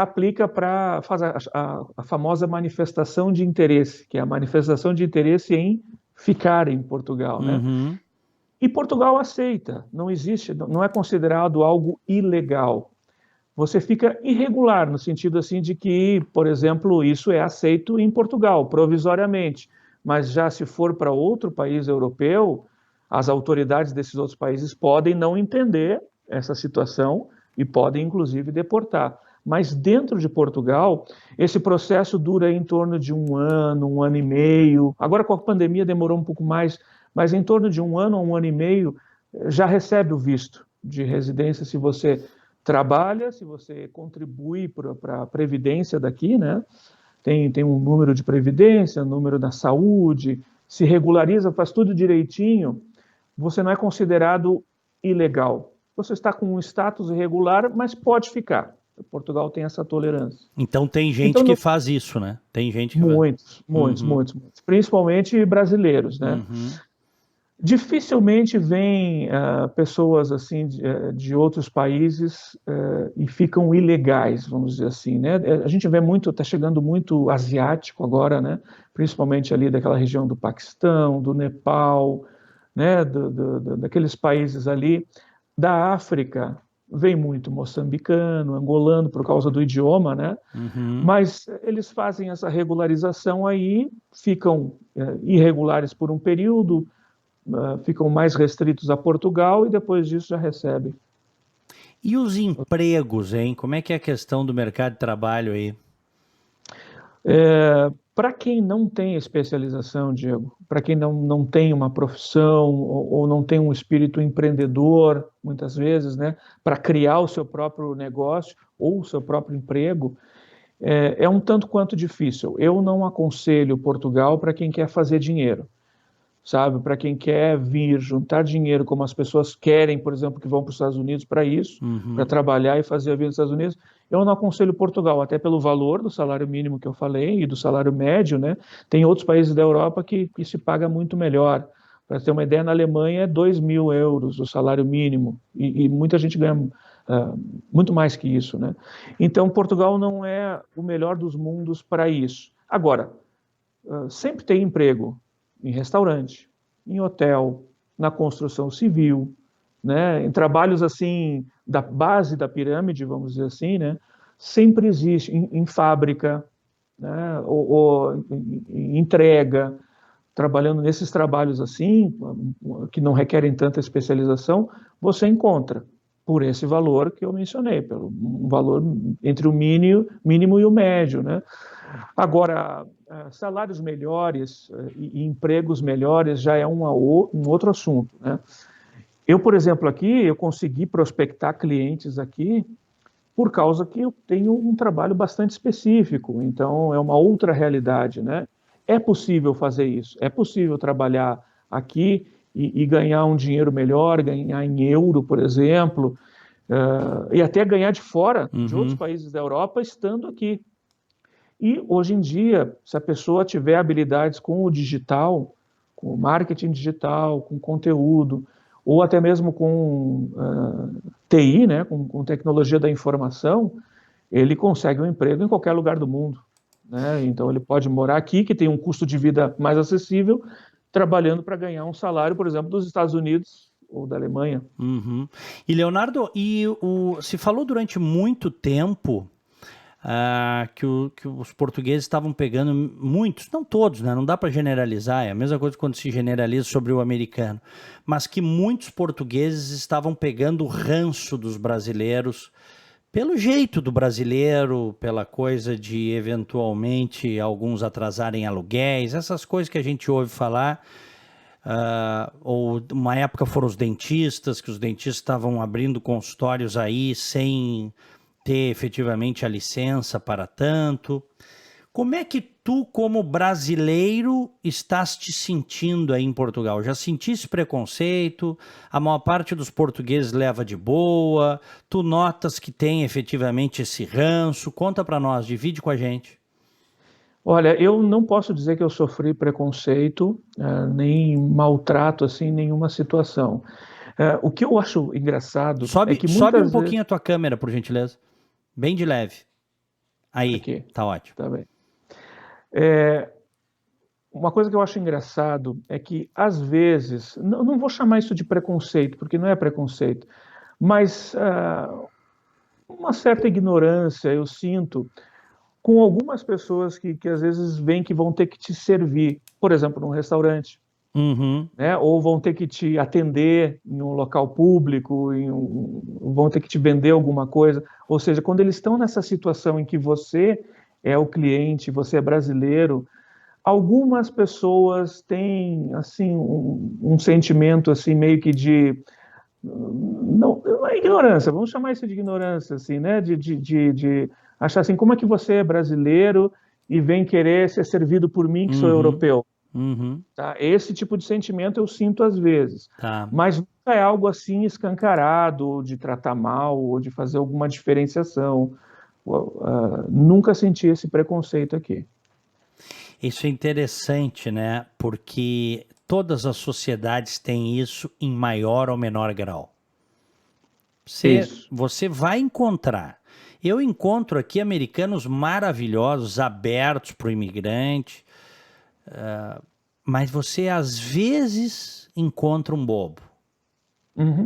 aplica para faz a famosa manifestação de interesse, que é a manifestação de interesse em ficar em Portugal, né? Uhum. E Portugal aceita, não existe, não é considerado algo ilegal. Você fica irregular no sentido assim de que, por exemplo, isso é aceito em Portugal provisoriamente, mas já se for para outro país europeu, as autoridades desses outros países podem não entender essa situação e podem inclusive deportar. Mas dentro de Portugal, esse processo dura em torno de um ano e meio. Agora com a pandemia demorou um pouco mais, mas em torno de um ano a um ano e meio já recebe o visto de residência se você trabalha, se você contribui para a previdência daqui, né? Tem um número de previdência, número da saúde, se regulariza, faz tudo direitinho, você não é considerado ilegal. Você está com um status irregular, mas pode ficar. Portugal tem essa tolerância. Então tem gente Então, que faz isso, né? Tem gente que faz. muitos, muitos, Uhum. muitos, muitos, principalmente brasileiros, né? Uhum. Dificilmente vêm pessoas assim de outros países e ficam ilegais, vamos dizer assim, né? A gente vê muito, está chegando muito asiático agora, né? Principalmente ali daquela região do Paquistão, do Nepal, né? Daqueles países ali. Da África vem muito moçambicano, angolano por causa do idioma, né? Uhum. Mas eles fazem essa regularização aí, ficam irregulares por um período, ficam mais restritos a Portugal e depois disso já recebem. E os empregos, hein? Como é que é a questão do mercado de trabalho aí? Para quem não tem especialização, Diego, para quem não tem uma profissão ou não tem um espírito empreendedor, muitas vezes, né, para criar o seu próprio negócio ou o seu próprio emprego, é um tanto quanto difícil. Eu não aconselho Portugal para quem quer fazer dinheiro, sabe? Para quem quer vir juntar dinheiro, como as pessoas querem, por exemplo, que vão para os Estados Unidos para isso, para Uhum. trabalhar e fazer a vida nos Estados Unidos, eu não aconselho Portugal, até pelo valor do salário mínimo que eu falei e do salário médio, né? Tem outros países da Europa que se paga muito melhor. Para ter uma ideia, na Alemanha é 2.000 euros o salário mínimo e muita gente ganha muito mais que isso, né? Então, Portugal não é o melhor dos mundos para isso. Agora, sempre tem emprego em restaurante, em hotel, na construção civil, né, em trabalhos assim da base da pirâmide, vamos dizer assim, né, sempre existe em fábrica, né, ou em entrega, trabalhando nesses trabalhos assim, que não requerem tanta especialização, você encontra por esse valor que eu mencionei, pelo um valor entre o mínimo e o médio, né? Agora, salários melhores e empregos melhores já é um outro assunto, né? Eu, por exemplo, aqui, eu consegui prospectar clientes aqui por causa que eu tenho um trabalho bastante específico, então é uma outra realidade, né? É possível fazer isso, é possível trabalhar aqui e ganhar um dinheiro melhor, ganhar em euro, por exemplo, e até ganhar de fora, de outros países da Europa, estando aqui. E hoje em dia, se a pessoa tiver habilidades com o digital, com o marketing digital, com conteúdo, ou até mesmo com TI, né, com tecnologia da informação, ele consegue um emprego em qualquer lugar do mundo, né? Então ele pode morar aqui, que tem um custo de vida mais acessível, trabalhando para ganhar um salário, por exemplo, dos Estados Unidos ou da Alemanha. E Leonardo, se falou durante muito tempo que os portugueses estavam pegando muitos, não todos, né? Não dá para generalizar, é a mesma coisa quando se generaliza sobre o americano, mas que muitos portugueses estavam pegando o ranço dos brasileiros, pelo jeito do brasileiro, pela coisa de eventualmente alguns atrasarem aluguéis, essas coisas que a gente ouve falar. Ou uma época foram os dentistas, que os dentistas estavam abrindo consultórios aí sem ter efetivamente a licença para tanto. Como é que tu, como brasileiro, estás te sentindo aí em Portugal? Já sentiste preconceito? A maior parte dos portugueses leva de boa? Tu notas que tem efetivamente esse ranço? Conta para nós, divide com a gente. Olha, eu não posso dizer que eu sofri preconceito, nem maltrato, assim, em nenhuma situação. O que eu acho engraçado é que Sobe um muitas vezes... pouquinho a tua câmera, por gentileza. Bem de leve. Aí, Aqui, tá ótimo. tá bem. Uma coisa que eu acho engraçado é que, às vezes, não vou chamar isso de preconceito, porque não é preconceito, mas uma certa ignorância eu sinto com algumas pessoas que às vezes veem que vão ter que te servir, por exemplo, num restaurante, né? Ou vão ter que te atender em um local público, vão ter que te vender alguma coisa. Ou seja, quando eles estão nessa situação em que você é o cliente, você é brasileiro, algumas pessoas têm assim um sentimento assim meio que de não é ignorância, vamos chamar isso de ignorância, assim, né? De achar assim, como é que você é brasileiro e vem querer ser servido por mim que sou europeu? Tá? Esse tipo de sentimento eu sinto às vezes, Tá. mas nunca é algo assim escancarado, de tratar mal ou de fazer alguma diferenciação. Nunca senti esse preconceito aqui. Isso é interessante, né? Porque todas as sociedades têm isso em maior ou menor grau. Você vai encontrar. Eu encontro aqui americanos maravilhosos, abertos para o imigrante, mas você às vezes encontra um bobo.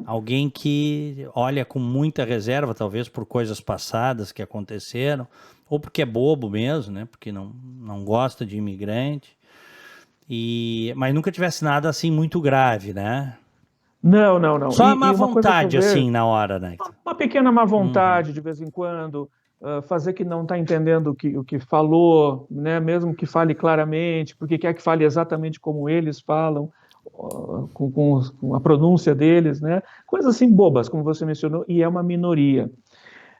Alguém que olha com muita reserva, talvez por coisas passadas que aconteceram, ou porque é bobo mesmo, né? Porque não gosta de imigrante. Mas nunca tivesse nada assim muito grave, né? Não. Só a má Uma coisa que eu vontade, assim, vejo, na hora, né? uma pequena má vontade de vez em quando, fazer que não está entendendo o que falou, né? Mesmo que fale claramente, porque quer que fale exatamente como eles falam, com a pronúncia deles, né? Coisas assim bobas, como você mencionou, e é uma minoria.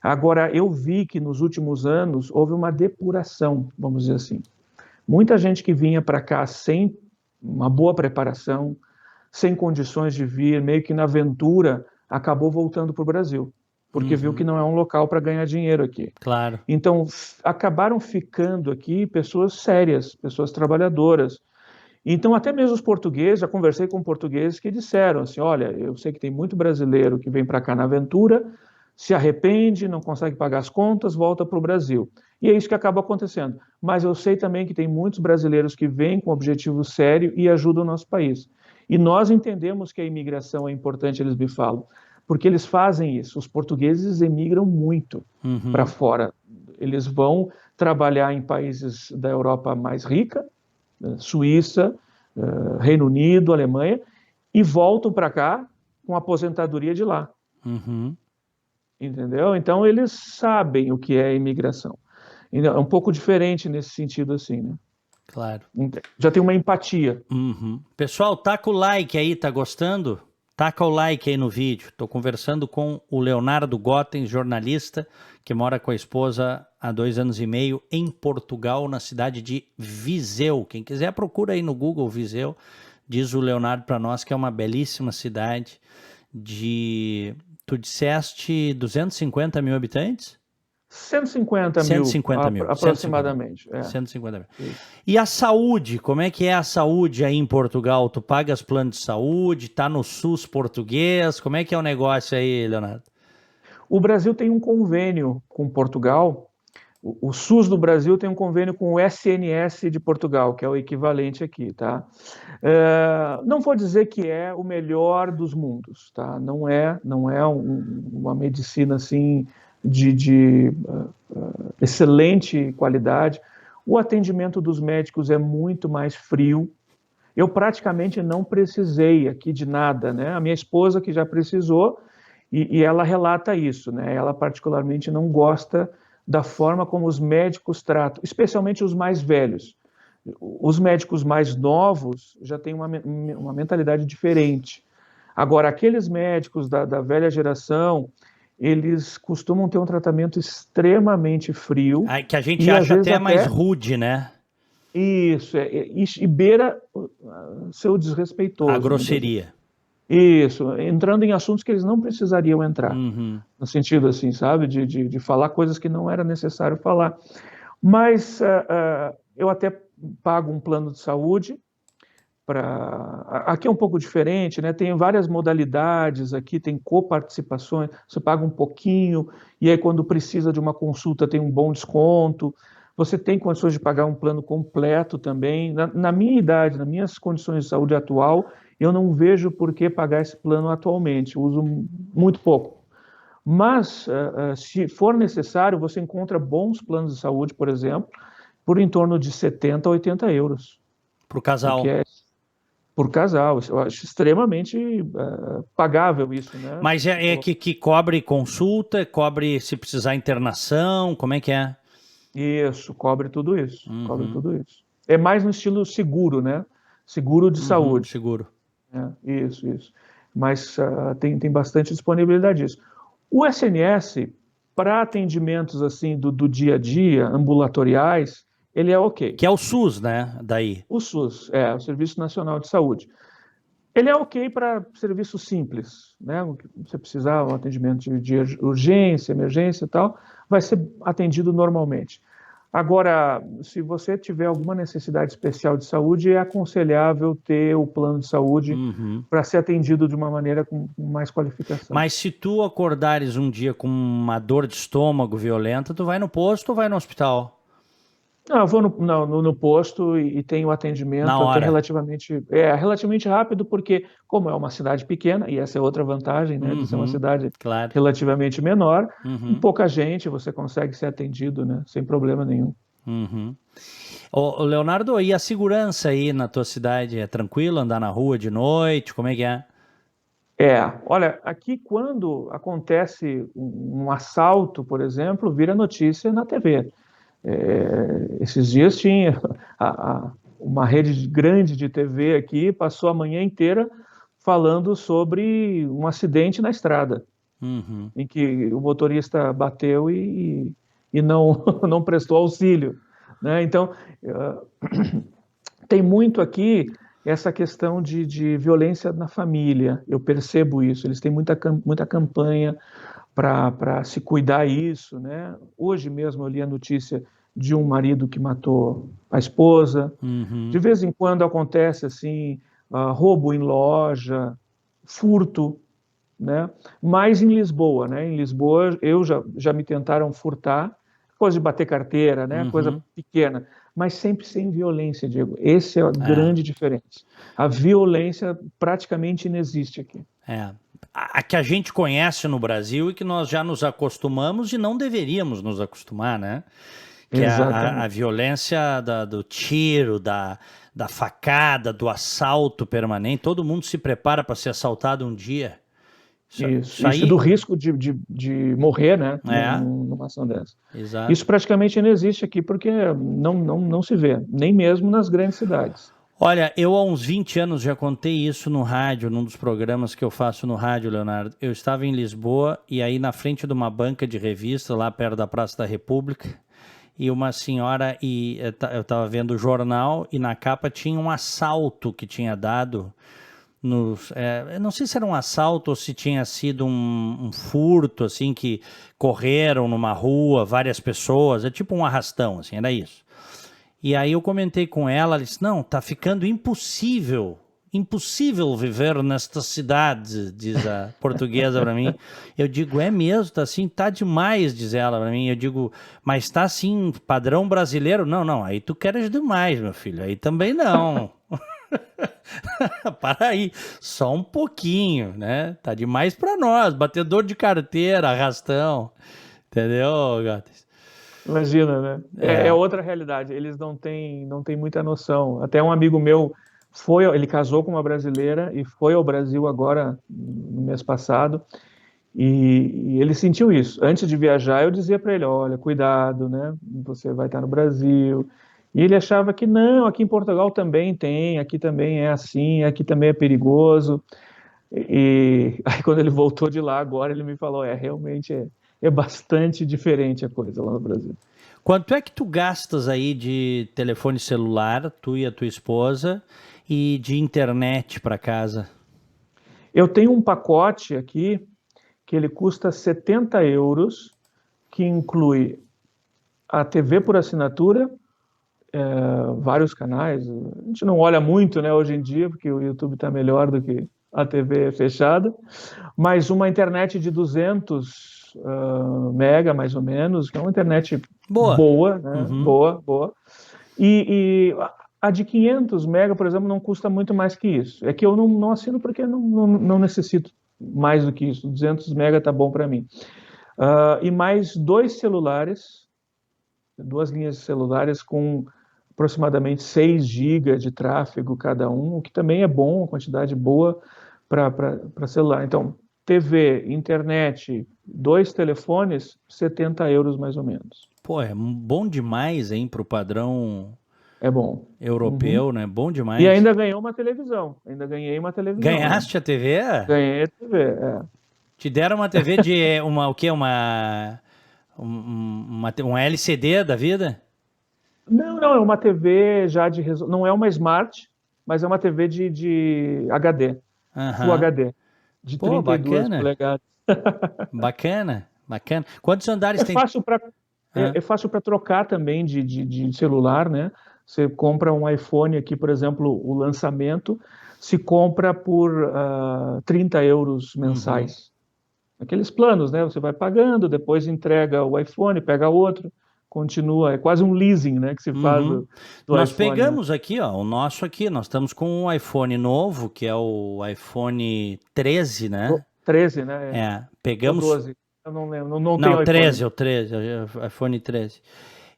Agora, eu vi que nos últimos anos houve uma depuração, vamos dizer assim. Muita gente que vinha para cá sem uma boa preparação, sem condições de vir, meio que na aventura, acabou voltando para o Brasil, porque viu que não é um local para ganhar dinheiro aqui. Claro. Então, acabaram ficando aqui pessoas sérias, pessoas trabalhadoras. Então, até mesmo os portugueses, já conversei com portugueses que disseram assim, olha, eu sei que tem muito brasileiro que vem para cá na aventura, se arrepende, não consegue pagar as contas, volta para o Brasil. E é isso que acaba acontecendo. Mas eu sei também que tem muitos brasileiros que vêm com objetivo sério e ajudam o nosso país. E nós entendemos que a imigração é importante, eles me falam, porque eles fazem isso. Os portugueses emigram muito para fora. Eles vão trabalhar em países da Europa mais rica, Suíça, Reino Unido, Alemanha, e voltam para cá com a aposentadoria de lá. Uhum. Entendeu? Então, eles sabem o que é imigração. É um pouco diferente nesse sentido, assim, né? Claro. Já tem uma empatia. Uhum. Pessoal, taca o like aí, tá gostando? Taca o like aí no vídeo. Estou conversando com o Leonardo Gotten, jornalista, que mora com a esposa há 2 anos e meio em Portugal, na cidade de Viseu. Quem quiser procura aí no Google Viseu. Diz o Leonardo para nós que é uma belíssima cidade de... Tu disseste 250 mil habitantes? 150 mil, 150 mil. aproximadamente. 150 mil. Isso. E a saúde, como é que é a saúde aí em Portugal? Tu pagas plano de saúde, tá no SUS português, como é que é o negócio aí, Leonardo? O Brasil tem um convênio com Portugal. O SUS do Brasil tem um convênio com o SNS de Portugal, que é o equivalente aqui, tá? Não vou dizer que é o melhor dos mundos, tá? Não é uma medicina assim de excelente qualidade. O atendimento dos médicos é muito mais frio. Eu praticamente não precisei aqui de nada, né? A minha esposa que já precisou e ela relata isso, né? Ela particularmente não gosta da forma como os médicos tratam, especialmente os mais velhos. Os médicos mais novos já têm uma mentalidade diferente. Agora, aqueles médicos da velha geração, eles costumam ter um tratamento extremamente frio. Que a gente e às acha vezes até mais rude, né? Isso, e beira ser desrespeitoso. A grosseria. Isso, entrando em assuntos que eles não precisariam entrar. Uhum. No sentido, assim, sabe, de falar coisas que não era necessário falar. Mas eu até pago um plano de saúde. Aqui é um pouco diferente, né? Tem várias modalidades aqui, tem coparticipações, você paga um pouquinho, e aí quando precisa de uma consulta tem um bom desconto. Você tem condições de pagar um plano completo também. Na minha idade, nas minhas condições de saúde atual, eu não vejo por que pagar esse plano atualmente, eu uso muito pouco. Mas, se for necessário, você encontra bons planos de saúde, por exemplo, por em torno de 70 a 80 euros. Para o casal. O que é por casal. Eu acho extremamente pagável isso, né? Mas é que cobre consulta, cobre se precisar internação, como é que é? Isso, cobre tudo isso. Uhum. Cobre tudo isso. É mais no estilo seguro, né? Seguro de saúde. Seguro. Isso. Mas tem bastante disponibilidade disso. O SNS, para atendimentos assim do dia a dia, ambulatoriais, ele é ok. Que é o SUS, né? Daí. O SUS, o Serviço Nacional de Saúde. Ele é ok para serviços simples, né? Você precisar um atendimento de urgência, emergência e tal, vai ser atendido normalmente. Agora, se você tiver alguma necessidade especial de saúde, é aconselhável ter o plano de saúde para ser atendido de uma maneira com mais qualificação. Mas se tu acordares um dia com uma dor de estômago violenta, tu vai no posto ou vai no hospital? Não, eu vou no posto e tenho atendimento até relativamente rápido, porque como é uma cidade pequena, e essa é outra vantagem, né, de ser uma cidade relativamente menor, com pouca gente você consegue ser atendido, né, sem problema nenhum. Ô, Leonardo, e a segurança aí na tua cidade? É tranquilo andar na rua de noite? Como é que é? Olha, aqui quando acontece um assalto, por exemplo, vira notícia na TV. Esses dias tinha uma rede grande de TV aqui, passou a manhã inteira falando sobre um acidente na estrada, em que o motorista bateu e não prestou auxílio, né? Então, tem muito aqui essa questão de violência na família, eu percebo isso, eles têm muita campanha para se cuidar isso, né? Hoje mesmo eu li a notícia de um marido que matou a esposa. De vez em quando acontece assim, roubo em loja, furto, né? Mas em Lisboa, né? Em Lisboa eu já me tentaram furtar, coisa de bater carteira, né? Coisa pequena, mas sempre sem violência, Diego. Essa é a grande diferença. A violência praticamente inexiste aqui. A que a gente conhece no Brasil e que nós já nos acostumamos e não deveríamos nos acostumar, né? Que é a Exatamente. violência do tiro, da facada, do assalto permanente. Todo mundo se prepara para ser assaltado um dia. Isso, Isso isso, e do aí risco de morrer, né, é, numa ação dessa. Isso exato. praticamente não existe aqui porque não se vê, nem mesmo nas grandes cidades. Olha, eu há uns 20 anos já contei isso no rádio, num dos programas que eu faço no rádio, Leonardo. Eu estava em Lisboa e aí na frente de uma banca de revista, lá perto da Praça da República, e uma senhora, eu estava vendo o jornal e na capa tinha um assalto que tinha dado eu não sei se era um assalto ou se tinha sido um furto, assim, que correram numa rua, várias pessoas, é tipo um arrastão, assim, era isso. E aí eu comentei com ela, ela disse, não, tá ficando impossível viver nesta cidade, diz a portuguesa para mim. Eu digo, é mesmo, tá assim, tá demais, diz ela para mim. Eu digo, mas tá assim, padrão brasileiro? Não, não, aí tu queres demais, meu filho, aí também não. Para aí, só um pouquinho, né? Tá demais para nós, batedor de carteira, arrastão, entendeu, Gates? Imagina, né? É É. outra realidade. Eles não têm muita noção. Até um amigo meu ele casou com uma brasileira e foi ao Brasil agora no mês passado e ele sentiu isso. Antes de viajar, eu dizia para ele: olha, cuidado, né? Você vai estar no Brasil. E ele achava que não, aqui em Portugal também tem, aqui também é assim, aqui também é perigoso. E aí quando ele voltou de lá agora, ele me falou: realmente é bastante diferente a coisa lá no Brasil. Quanto é que tu gastas aí de telefone celular, tu e a tua esposa, e de internet para casa? Eu tenho um pacote aqui que ele custa 70 euros, que inclui a TV por assinatura, vários canais. A gente não olha muito, né, hoje em dia, porque o YouTube está melhor do que a TV fechada, mas uma internet de 200 mega, mais ou menos, que é uma internet Boa. boa, né, Uhum. boa, boa. E a de 500 mega, por exemplo, não custa muito mais que isso. É que eu não assino porque não necessito mais do que isso. 200 mega tá bom para mim. E mais dois celulares, duas linhas de celulares com aproximadamente 6 GB de tráfego cada um, o que também é bom, uma quantidade boa para celular. Então, TV, internet, dois telefones, 70 euros mais ou menos. Pô, é bom demais, hein, pro padrão É bom. Uhum. europeu, né? Bom E demais. ainda ganhou uma televisão. Ainda ganhei uma televisão, né? Ganhaste a TV? Ganhei a TV, Te deram uma TV de o quê? Um LCD da vida? Não, é uma TV já não é uma Smart, mas é uma TV de HD, Full Aham. HD, de Pô, 32 bacana. polegadas. Bacana, bacana. Quantos andares É tem? fácil para Hã? é fácil para trocar também de celular, né? Você compra um iPhone aqui, por exemplo, o lançamento se compra por 30 euros Uhum. mensais. Aqueles planos, né? Você vai pagando, depois entrega o iPhone, pega outro, continua. É quase um leasing, né? Que se faz Uhum. do Nós iPhone, né? pegamos aqui, ó, o nosso aqui, nós estamos com um iPhone novo, que é o iPhone 13, né? 13, né? É, Ou pegamos. 12. Eu não lembro. Não Não, tenho iPhone. 13, o 13, o iPhone 13.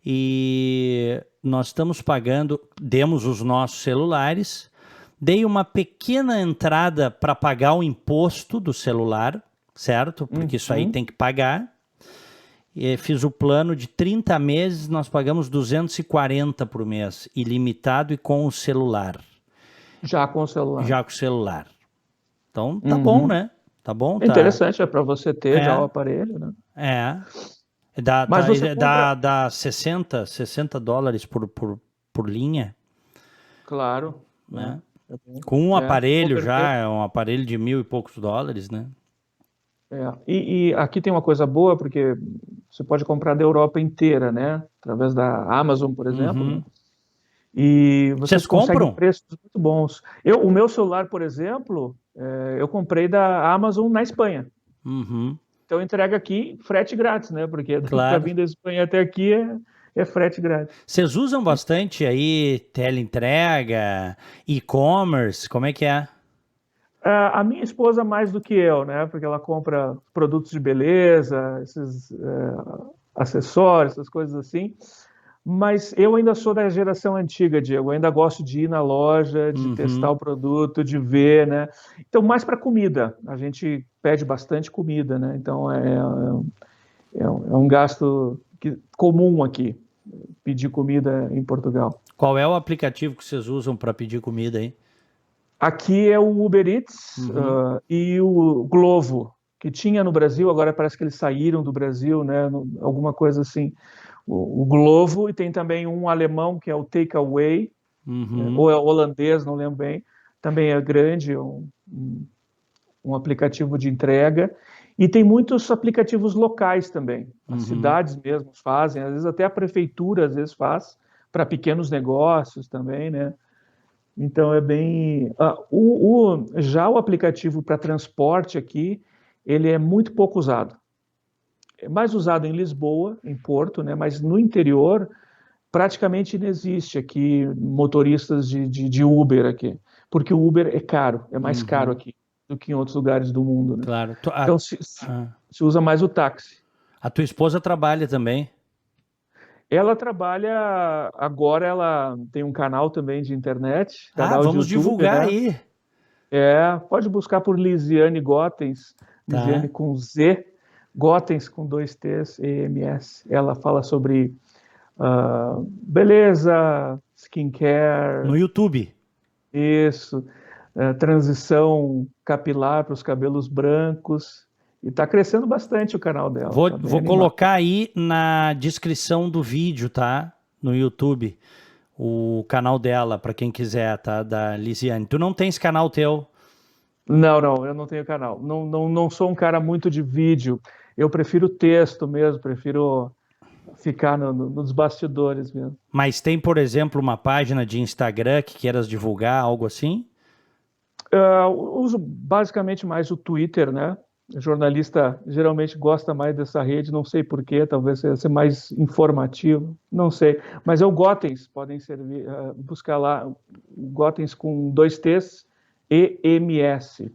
E nós estamos pagando, demos os nossos celulares, dei uma pequena entrada para pagar o imposto do celular, certo? Porque isso aí Uhum. tem que pagar. E fiz o plano de 30 meses, nós pagamos 240 por mês, ilimitado e com o celular. Já com o celular. Já com o celular. Então tá bom, Uhum. né? Tá bom, É tá. interessante, é para você ter já o É, aparelho, né? é. Dá, Mas você compra, dá 60 dólares por linha, claro, né? né? É bom. Com um aparelho Converter. já, é um aparelho de 1.000 e poucos dólares, né? E aqui tem uma coisa boa, porque você pode comprar da Europa inteira, né? Através da Amazon, por exemplo, né? Uhum. E você Vocês consegue compram? preços muito bons. O meu celular, por exemplo, eu comprei da Amazon na Espanha. Uhum. Então entrega aqui frete grátis, né? Porque para Claro. vir da Espanha até aqui é frete grátis. Vocês usam bastante aí teleentrega, e-commerce, como é que é? A minha esposa mais do que eu, né? Porque ela compra produtos de beleza, esses acessórios, essas coisas assim. Mas eu ainda sou da geração antiga, Diego. Eu ainda gosto de ir na loja, de testar Uhum. o produto, de ver, né? Então, mais para comida. A gente pede bastante comida, né? Então, é um gasto comum aqui, pedir comida em Portugal. Qual é o aplicativo que vocês usam para pedir comida aí? Aqui é o Uber Eats, Uhum. e o Glovo, que tinha no Brasil, agora parece que eles saíram do Brasil, né? Alguma coisa assim. O Glovo, e tem também um alemão que é o Takeaway, Uhum. ou é holandês, não lembro bem. Também é grande, um aplicativo de entrega. E tem muitos aplicativos locais também. As Uhum. cidades mesmo fazem, às vezes até a prefeitura às vezes faz, para pequenos negócios também, né? Então é bem. Já o aplicativo para transporte aqui, ele é muito pouco usado. É mais usado em Lisboa, em Porto, né? Mas no interior praticamente não existe aqui motoristas de Uber aqui, porque o Uber é caro, é mais caro Uhum. aqui do que em outros lugares do mundo, né? Claro. Então Ah, se usa mais o táxi. a tua esposa trabalha também? Ela trabalha agora, ela tem um canal também de internet, Ah, canal de vamos YouTube, divulgar né? aí. Pode buscar por Lisiane Gottens, Lisiane Tá. com Z, Gottens com dois T's, EMS. Ela fala sobre beleza, No skincare, YouTube. isso, transição capilar para os cabelos brancos. E está crescendo bastante o canal dela, Vou, está bem vou animado. colocar aí na descrição do vídeo, tá? No YouTube, o canal dela, para quem quiser, tá? Da Lisiane. Tu não tens canal teu? Não, não, eu não tenho canal. Não, não, não sou um cara muito de vídeo. Eu prefiro texto mesmo, prefiro ficar nos bastidores mesmo. Mas tem, por exemplo, uma página de Instagram que queiras divulgar, algo assim? Uso basicamente mais o Twitter, né? O jornalista geralmente gosta mais dessa rede, não sei por quê, talvez seja ser mais informativo, não sei. Mas é o Gottens, podem servir, buscar lá, Gottens com dois T's, EMS.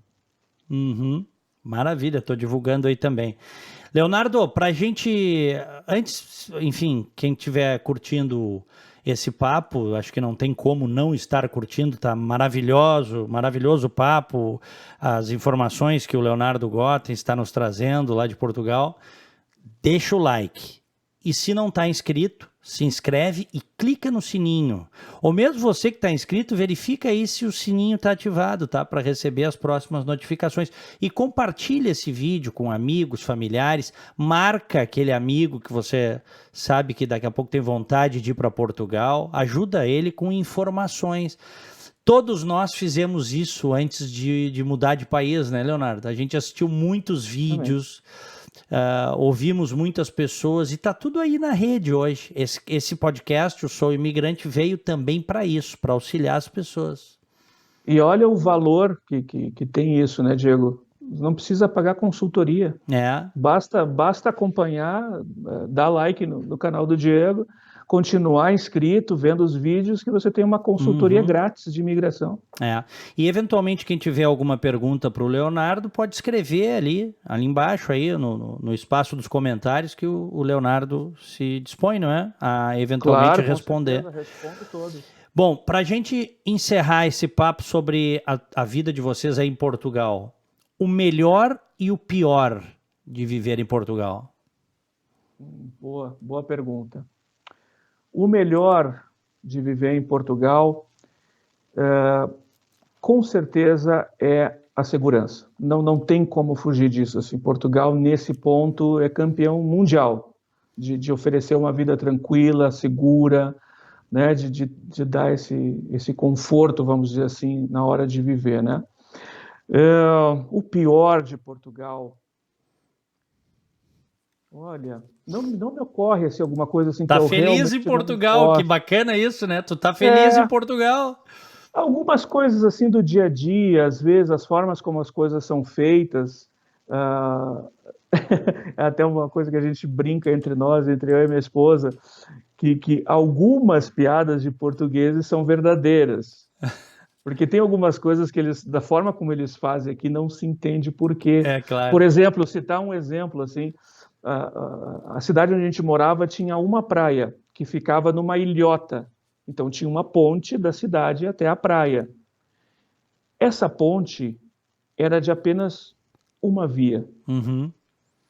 Uhum. Maravilha, estou divulgando aí também. Leonardo, para a gente, antes, enfim, quem estiver curtindo esse papo, acho que não tem como não estar curtindo, tá maravilhoso, maravilhoso o papo, as informações que o Leonardo Gotten está nos trazendo lá de Portugal. Deixa o like. E se não está inscrito, se inscreve e clica no sininho. Ou mesmo você que está inscrito, verifica aí se o sininho está ativado, tá? Para receber as próximas notificações. E compartilha esse vídeo com amigos, familiares. Marca aquele amigo que você sabe que daqui a pouco tem vontade de ir para Portugal. Ajuda ele com informações. Todos nós fizemos isso antes de mudar de país, né, Leonardo? A gente assistiu muitos Também. vídeos, ouvimos muitas pessoas e está tudo aí na rede hoje. Esse podcast, o Sou Imigrante, veio também para isso, para auxiliar as pessoas. E olha o valor que tem isso, né, Diego? Não precisa pagar consultoria. É, Basta acompanhar, dar like no canal do Diego, continuar inscrito, vendo os vídeos, que você tem uma consultoria uhum, grátis de imigração. é. E eventualmente quem tiver alguma pergunta para o Leonardo pode escrever ali embaixo, aí no espaço dos comentários que o Leonardo se dispõe, não é? A eventualmente Claro, com responder. certeza, respondo todos. Bom, para a gente encerrar esse papo sobre a vida de vocês aí em Portugal, o melhor e o pior de viver em Portugal? Boa pergunta. O melhor de viver em Portugal, com certeza, é a segurança. Não tem como fugir disso. Assim, Portugal, nesse ponto, é campeão mundial de oferecer uma vida tranquila, segura, né, de dar esse conforto, vamos dizer assim, na hora de viver, né? O pior de Portugal, olha, não me ocorre assim, alguma coisa assim que Tá eu feliz em realmente não Portugal? Que gosto. bacana isso, né? Tu tá feliz em É, Portugal? algumas coisas assim do dia a dia, às vezes as formas como as coisas são feitas, ah, é até uma coisa que a gente brinca entre nós, entre eu e minha esposa, que algumas piadas de portugueses são verdadeiras. Porque tem algumas coisas que eles, da forma como eles fazem aqui, não se entende por quê. É, Por claro. exemplo, citar um exemplo assim, a cidade onde a gente morava tinha uma praia, que ficava numa ilhota. Então tinha uma ponte da cidade até a praia. Essa ponte era de apenas uma via. Uhum.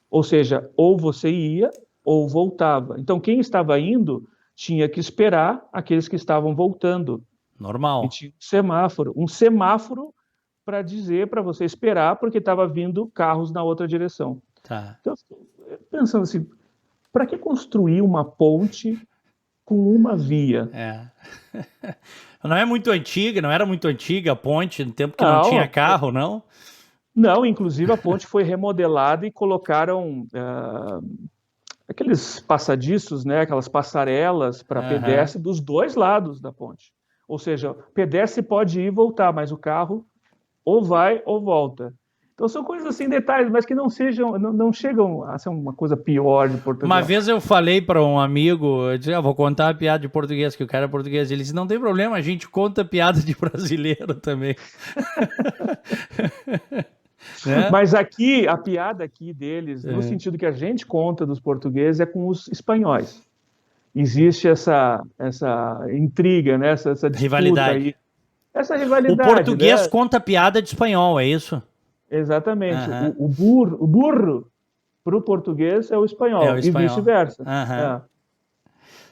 Ou seja, ou você ia ou voltava. Então quem estava indo tinha que esperar aqueles que estavam voltando. E Normal. tinha um semáforo para dizer para você esperar, porque estava vindo carros na outra direção. Tá. Então, pensando assim, para que construir uma ponte com uma via? É. Não é muito antiga, não era muito antiga a ponte, no tempo que não tinha Não, carro, não? não, inclusive a ponte foi remodelada e colocaram aqueles passadiços, né, aquelas passarelas para Aham. pedestre dos dois lados da ponte. Ou seja, o pedestre pode ir e voltar, mas o carro ou vai ou volta. Então são coisas assim, detalhes, mas que não chegam a ser uma coisa pior de Uma Portugal. vez eu falei para um amigo, eu disse, vou contar uma piada de português, que o cara é português. Ele disse, não tem problema, a gente conta piada de brasileiro também. Né? Mas aqui, a piada aqui deles, no É. sentido que a gente conta dos portugueses, é com os espanhóis. Existe essa intriga, né? essa disputa Rivalidade. aí, essa O rivalidade, português né? conta piada de espanhol, é isso? Exatamente. Aham. O burro para o português é o É o espanhol e espanhol. vice-versa. Aham. É.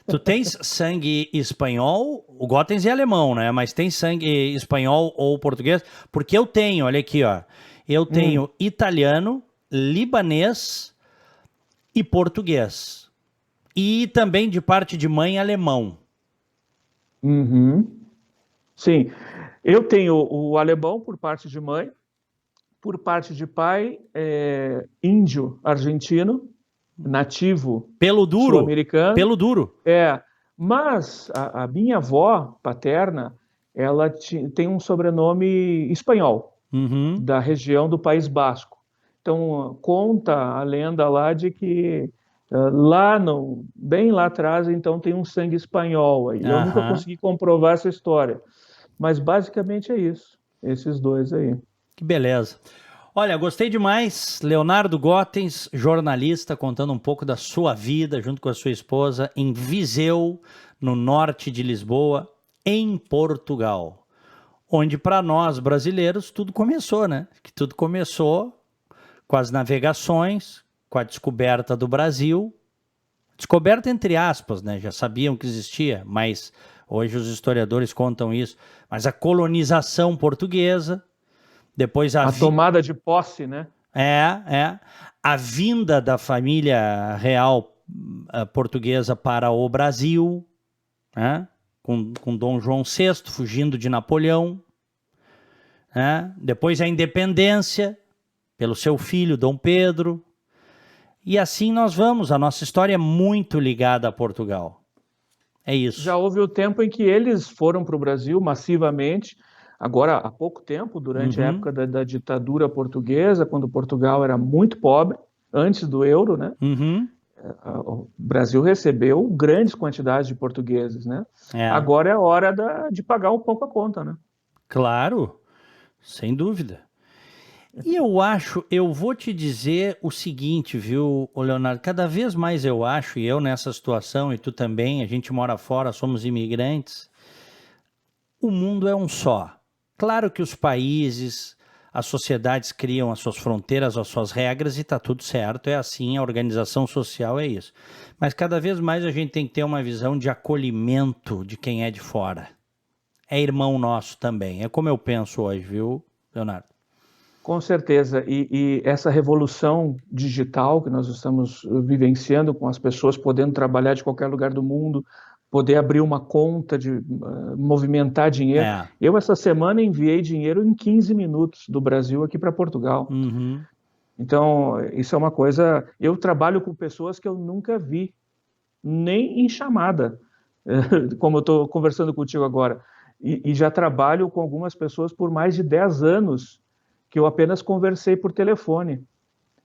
Tu tens sangue espanhol? O Gottens é alemão, né? Mas tem sangue espanhol ou português? Porque eu tenho, olha aqui, ó. Eu Hum, tenho italiano, libanês e português. E também de parte de mãe alemão. uhum. Sim. Eu tenho o alemão por parte de mãe, por parte de pai, índio argentino, nativo Pelo duro, sul-americano. pelo duro. Mas a minha avó paterna, ela tem um sobrenome espanhol, Uhum. da região do País Basco. Então, conta a lenda lá de que lá no, bem lá atrás, então tem um sangue espanhol aí. Eu nunca Aham. consegui comprovar essa história, mas basicamente é isso, esses dois aí. Que beleza. Olha, gostei demais. Leonardo Gottens, jornalista, contando um pouco da sua vida junto com a sua esposa em Viseu, no norte de Lisboa, em Portugal. Onde para nós brasileiros tudo começou, né? Que tudo começou com as navegações, com a descoberta do Brasil. Descoberta entre aspas, né? Já sabiam que existia, mas hoje os historiadores contam isso. Mas a colonização portuguesa, depois A tomada de posse, né? a vinda da família real portuguesa para o Brasil, né? Com Dom João VI fugindo de Napoleão, né? Depois a independência pelo seu filho Dom Pedro, e assim nós vamos. A nossa história é muito ligada a Portugal. É Já isso. houve o tempo em que eles foram para o Brasil massivamente, agora há pouco tempo, durante a Uhum, época da ditadura portuguesa, quando Portugal era muito pobre, antes do euro, né? uhum, O Brasil recebeu grandes quantidades de portugueses, né? é, Agora é a hora de pagar um pouco a conta, né? claro, sem dúvida. E eu vou te dizer o seguinte, viu, ô Leonardo, cada vez mais eu acho, e eu nessa situação, e tu também, a gente mora fora, somos imigrantes, o mundo é um só. Claro que os países, as sociedades criam as suas fronteiras, as suas regras e tá tudo certo, é assim, a organização social é isso. Mas cada vez mais a gente tem que ter uma visão de acolhimento de quem é de fora. É irmão nosso também, é como eu penso hoje, viu, Leonardo? Com certeza. E essa revolução digital que nós estamos vivenciando, com as pessoas podendo trabalhar de qualquer lugar do mundo, poder abrir uma conta, movimentar dinheiro. É. Eu, essa semana, enviei dinheiro em 15 minutos do Brasil aqui para Portugal. Uhum. Então, isso é uma coisa. Eu trabalho com pessoas que eu nunca vi, nem em chamada, como eu estou conversando contigo agora. E já trabalho com algumas pessoas por mais de 10 anos que eu apenas conversei por telefone.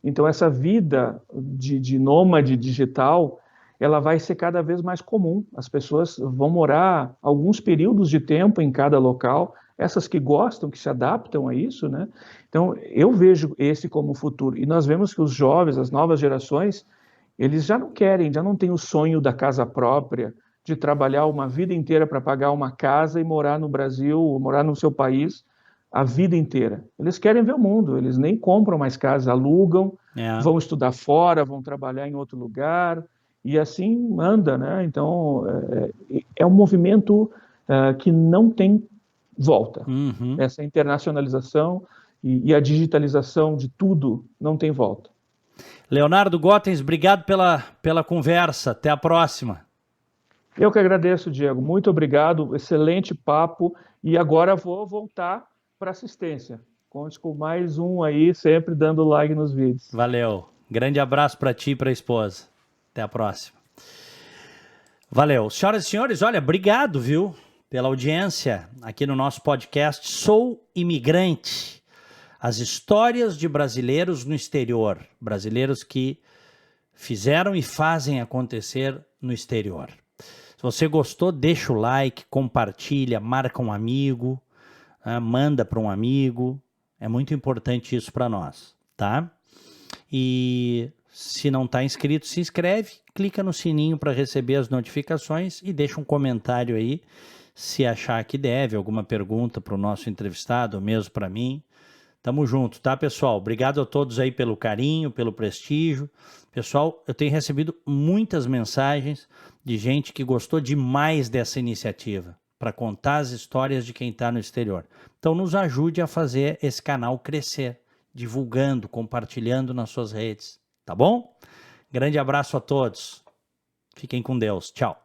Então, essa vida de nômade digital, ela vai ser cada vez mais comum. As pessoas vão morar alguns períodos de tempo em cada local, essas que gostam, que se adaptam a isso, né? Então, eu vejo esse como o futuro. E nós vemos que os jovens, as novas gerações, Eles já não querem, já não têm o sonho da casa própria, de trabalhar uma vida inteira para pagar uma casa e morar no Brasil, ou morar no seu país a vida inteira. Eles querem ver o mundo, eles nem compram mais casa, alugam, vão estudar fora, vão trabalhar em outro lugar, e assim anda, né? Então, é um movimento que não tem volta. Uhum. Essa internacionalização e a digitalização de tudo não tem volta. Leonardo Gottens, obrigado pela conversa. Até a próxima. Eu que agradeço, Diego. Muito obrigado. Excelente papo. E agora vou voltar para assistência. Conte com mais um aí, sempre dando like nos vídeos. Valeu. Grande abraço para ti e para a esposa. Até a próxima. Valeu. Senhoras e senhores, olha, obrigado, viu, pela audiência aqui no nosso podcast Sou Imigrante. As histórias de brasileiros no exterior. Brasileiros que fizeram e fazem acontecer no exterior. Se você gostou, deixa o like, compartilha, marca um amigo, manda para um amigo. É muito importante isso para nós, tá? E se não está inscrito, se inscreve, clica no sininho para receber as notificações e deixa um comentário aí, se achar que deve, alguma pergunta para o nosso entrevistado, ou mesmo para mim. Tamo junto, tá, pessoal? Obrigado a todos aí pelo carinho, pelo prestígio. Pessoal, eu tenho recebido muitas mensagens de gente que gostou demais dessa iniciativa para contar as histórias de quem está no exterior. Então, nos ajude a fazer esse canal crescer, divulgando, compartilhando nas suas redes, tá bom? Grande abraço a todos. Fiquem com Deus. Tchau.